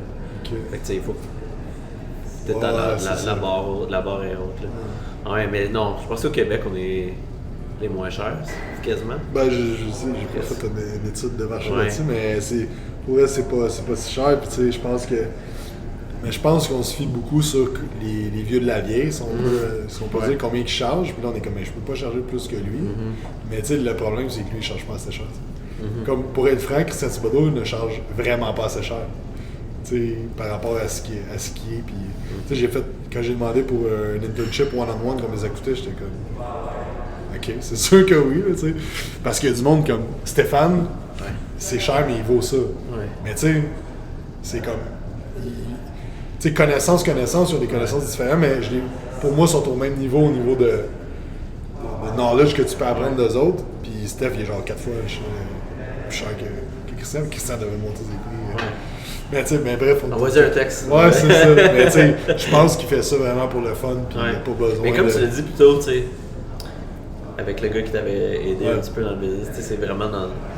Fait que tu sais, il faut peut-être la barre est haute. Là. Ouais, mais non, je pense qu'au Québec, on est les moins chers, quasiment. Ben, je sais, j'ai pas fait une étude de vache là-dessus, mais pour vrai, c'est pas si cher. Puis tu sais, je pense que. Mais je pense qu'on se fie beaucoup sur les vieux de la vieille, si on peut dire combien ils chargent. Puis là, on est comme, je peux pas charger plus que lui. Mais tu sais, le problème, c'est que lui, il charge pas assez cher. Comme pour être franc, Christian Thibodeau ne charge vraiment pas assez cher. Tu sais, par rapport à ce qui est. Puis, tu sais, j'ai fait, quand j'ai demandé pour un internship one-on-one, comme les a coûté, j'étais comme, OK, c'est sûr que oui, tu sais. Parce qu'il y a du monde comme Stéphane, c'est cher, mais il vaut ça. Mais tu sais, c'est comme. Tu sais, connaissances, ils ont des connaissances différentes, mais pour moi, ils sont au même niveau, au niveau de knowledge que tu peux apprendre d'eux autres. Puis Steph, il est genre 4 fois plus cher que Christian. Christian devait monter ses prix. Mais tu sais, bref. Envoie-y un texte. Ouais, c'est ça. Mais tu sais, je pense qu'il fait ça vraiment pour le fun, puis il n'a pas besoin. Mais comme tu l'as dit plus tôt, tu sais, avec le gars qui t'avait aidé un petit peu dans le business, c'est vraiment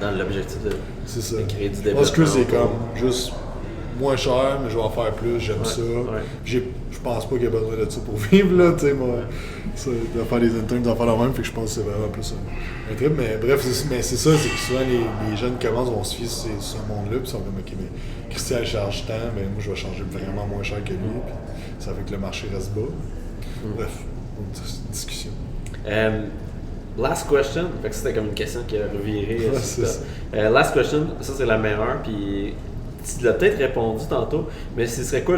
dans l'objectif de créer du développement. Parce que c'est comme juste moins cher, mais je vais en faire plus, j'aime ça. Je pense pas qu'il y a besoin de ça pour vivre, là, tu sais, moi. De faire des interns, d'en faire la même, fait que je pense que c'est vraiment plus un trip. Mais bref, c'est ça, c'est que souvent les jeunes commencent, vont se fier sur ce monde-là, puis ils sont comme, OK, mais Christian charge tant, mais moi je vais charger vraiment moins cher que lui, puis ça fait que le marché reste bas. Bref, une discussion. Last question, fait que c'était comme une question qui a reviré. Last question, ça c'est la meilleure, puis tu l'as peut-être répondu tantôt, mais ce serait quoi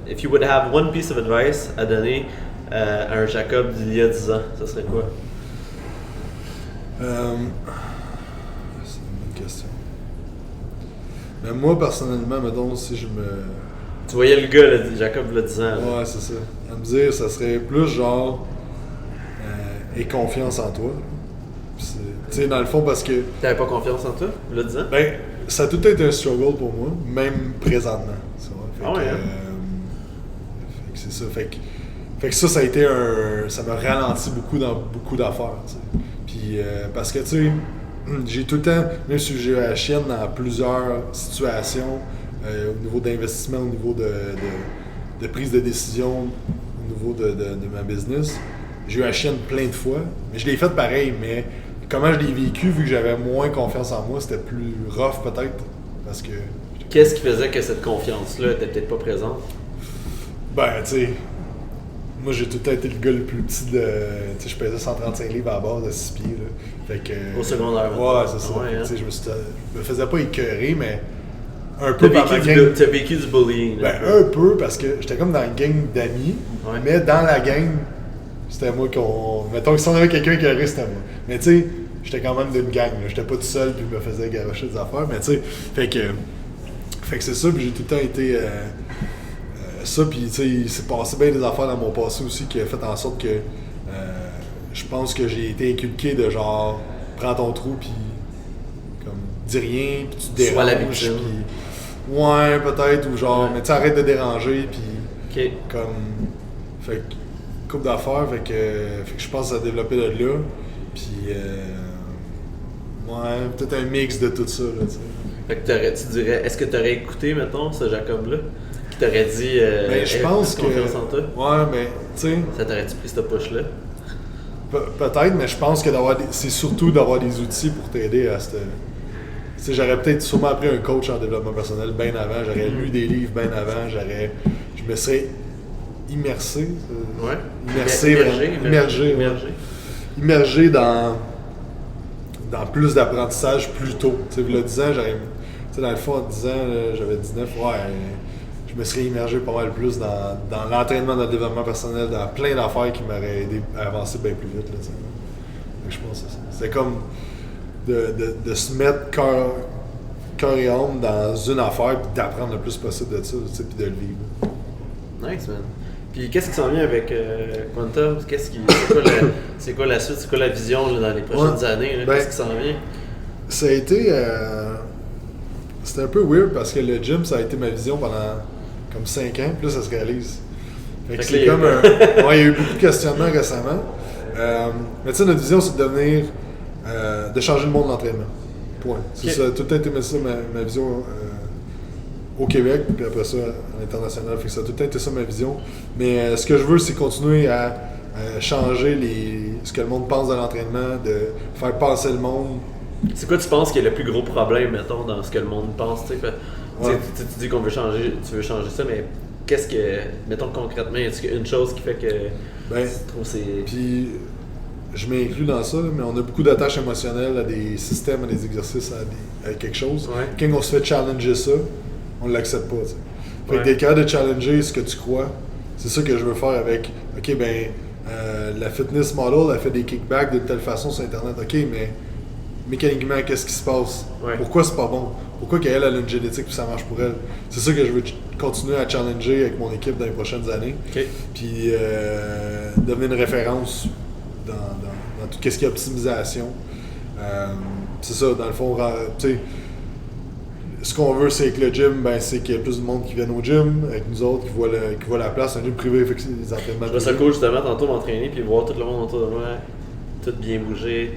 if you would have one piece of advice à donner à un Jacob d'il y a 10 ans, ça serait quoi? C'est une bonne question. Mais moi, personnellement, mettons, si je me... Tu voyais le gars, Jacob, il y a 10 ans. Là. Ouais, c'est ça. À me dire, ça serait plus genre... aie confiance en toi. Tu sais, dans le fond, parce que... T'avais pas confiance en toi, il y a 10 ans? Ben, ça a tout été un struggle pour moi, même présentement. C'est ça. Fait que ça a été ça m'a ralenti beaucoup dans beaucoup d'affaires. T'sais. Puis parce que tu sais, j'ai tout le temps, même si j'ai eu la chienne dans plusieurs situations, au niveau d'investissement, au niveau de prise de décision, au niveau de ma business, j'ai eu la chienne plein de fois, mais je l'ai fait pareil, mais comment je l'ai vécu, vu que j'avais moins confiance en moi, c'était plus rough peut-être, parce que... Qu'est-ce qui faisait que cette confiance-là était peut-être pas présente? Ben, tu sais, moi j'ai tout le temps été le gars le plus petit de... Tu sais, je pesais 135 livres à la base de 6 pieds, là. Fait que... Au secondaire. Ouais, c'est ça. Tu sais, je me faisais pas écœurer, mais un peu par ma gang... T'as vécu du bullying. Ben, un peu, parce que j'étais comme dans une gang d'amis, mais dans la gang... C'était moi mettons que si on avait quelqu'un qui arrivait, c'était moi. Mais tu sais, j'étais quand même d'une gang, là. J'étais pas tout seul puis je me faisais garocher des affaires. Mais tu sais, fait que c'est ça, puis j'ai tout le temps été ça, puis tu sais, il s'est passé bien des affaires dans mon passé aussi qui a fait en sorte que je pense que j'ai été inculqué de genre, prends ton trou puis comme, dis rien, puis tu te déranges. Sois la victime. Ouais, peut-être, ou genre, mais tu sais, arrête de déranger, puis comme, fait que couple d'affaires, fait que je pense que ça a développé de là. Puis Ouais, peut-être un mix de tout ça, là, tu sais. Fait que tu dirais, est-ce que tu aurais écouté, mettons, ce Jacob-là, qui t'aurait dit ben, je pense que. Confiance en toi? Ouais, mais, tu sais. Ça t'aurait-tu pris cette push-là? Peut-être, mais je pense que c'est surtout d'avoir des outils pour t'aider à cette. Tu sais, j'aurais peut-être sûrement pris un coach en développement personnel bien avant, j'aurais lu des livres bien avant, je me serais immersé. Immergé dans plus d'apprentissage plus tôt. Tu sais, il y a 10 ans, dans le fond, à 10 ans, là, j'avais 19, je me serais immergé pas mal plus dans l'entraînement, dans le développement personnel, dans plein d'affaires qui m'auraient aidé à avancer bien plus vite. Là, donc, je pense que c'est comme de se mettre cœur et âme dans une affaire et d'apprendre le plus possible de ça, puis de le vivre. Nice, man. Puis qu'est-ce qui s'en vient avec Quantum? C'est quoi la suite? C'est quoi la vision là, dans les prochaines années? Là? Qu'est-ce qui s'en vient? Ça a été... c'était un peu weird parce que le gym, ça a été ma vision pendant comme 5 ans, puis là, ça se réalise. Fait que c'est comme un... Ouais, il y a eu beaucoup de questionnements récemment. Mais tu sais, notre vision, c'est de devenir... de changer le monde de l'entraînement. Point. C'est ça, tout le temps été ma vision au Québec, puis après ça, à l'international. Fait que ça a tout le temps été ça ma vision. Mais ce que je veux, c'est continuer à changer ce que le monde pense de l'entraînement, de faire passer le monde. C'est quoi tu penses qui est le plus gros problème, mettons, dans ce que le monde pense? Tu dis qu'on veut changer, tu veux changer ça, mais qu'est-ce que, mettons concrètement, est-ce qu'il y a une chose qui fait que tu trouves c'est... Puis, je m'inclus dans ça, mais on a beaucoup d'attaches émotionnelles à des systèmes, à des exercices, à quelque chose. Ouais. Quand on se fait challenger ça, on ne l'accepte pas. T'sais. Fait que t'es capable de challenger ce que tu crois. C'est ça que je veux faire avec, OK, la fitness model, elle fait des kickbacks de telle façon sur Internet. OK, mais mécaniquement, qu'est-ce qui se passe? Ouais. Pourquoi c'est pas bon? Pourquoi qu'elle a une génétique et ça marche pour elle? C'est ça que je veux continuer à challenger avec mon équipe dans les prochaines années. Okay. Puis devenir une référence dans tout ce qui est optimisation. C'est ça, dans le fond, tu sais, ce qu'on veut, c'est que le gym, c'est qu'il y ait plus de monde qui vienne au gym, avec nous autres, qui voient la place. Un gym privé, fait que c'est des entraînements. Je trouve ça cool justement, tantôt m'entraîner, puis voir tout le monde autour de moi, tout bien bouger,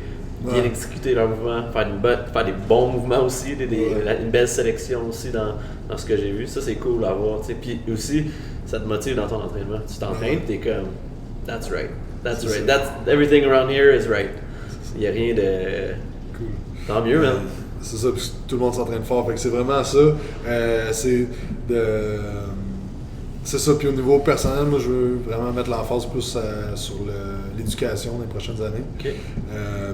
bien exécuter leurs mouvements, faire des bons mouvements aussi, une belle sélection aussi dans ce que j'ai vu. Ça, c'est cool à voir. Puis aussi, ça te motive dans ton entraînement. Tu t'entraînes, t'es comme, that's right. That's right. Everything around here is right. Il n'y a rien de... Cool. Tant mieux, man. C'est ça, puis tout le monde s'entraîne fort. Fait que c'est vraiment ça. C'est ça. Puis au niveau personnel, moi, je veux vraiment mettre l'emphase plus sur l'éducation dans les prochaines années. Okay.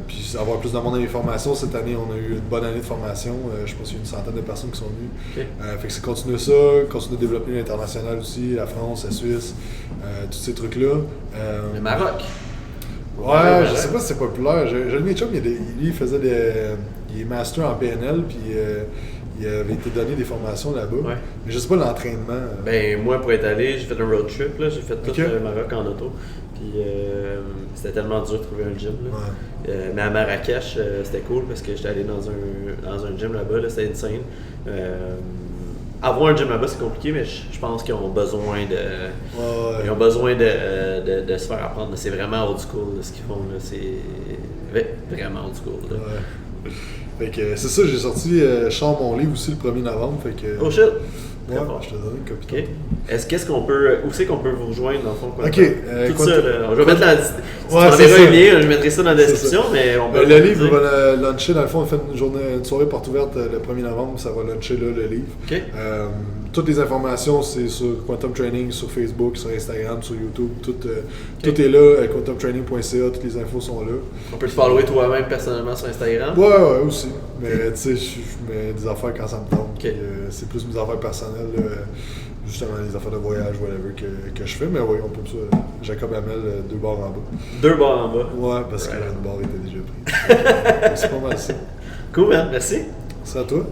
Puis avoir plus de monde dans les formations. Cette année, on a eu une bonne année de formation. Je pense qu'il y a une centaine de personnes qui sont venues. Okay. Fait que c'est continuer ça, continuer à développer l'international aussi, la France, la Suisse, tous ces trucs-là. Le Maroc. Ouais, je sais pas si c'est populaire. J'ai mes chums, il faisait il est master en PNL, puis il avait été donné des formations là-bas. Ouais. Mais je sais pas l'entraînement. Moi, pour être allé, j'ai fait un road trip, là. J'ai fait tout le Maroc en auto. Puis c'était tellement dur de trouver un gym. Là. Ouais. Mais à Marrakech, c'était cool parce que j'étais allé dans un gym là-bas, là, c'était insane. Avoir un gym là-bas, c'est compliqué, mais je pense qu'ils ont besoin ils ont besoin de se faire apprendre. C'est vraiment old school là, ce qu'ils font. Là. C'est vraiment old school. Là. Ouais. Fait que c'est ça, j'ai sorti je sors mon livre aussi le 1er novembre. Fait que, oh shit! Ouais, je te donne une copie. Okay. Où c'est qu'on peut vous rejoindre dans le fond? Ok. Tout ça, là. Je vais mettre un lien, je mettrai ça dans la description, mais on peut. Le livre va luncher, dans le fond, on fait une soirée porte ouverte le 1er novembre, ça va luncher là, le livre. Okay. Toutes les informations, c'est sur Quantum Training, sur Facebook, sur Instagram, sur YouTube. Tout est là, quantumtraining.ca, toutes les infos sont là. On peut te follower toi-même personnellement sur Instagram? Ouais, aussi. Mais tu sais, je mets des affaires quand ça me tente. Okay. C'est plus mes affaires personnelles, justement les affaires de voyage, whatever, que je fais. Mais oui, on peut ça. Jacob Hamel, 2 barres en bas. 2 barres en bas? Ouais, parce que le barre était déjà pris. C'est pas mal ça. Cool, man. Merci. C'est à toi.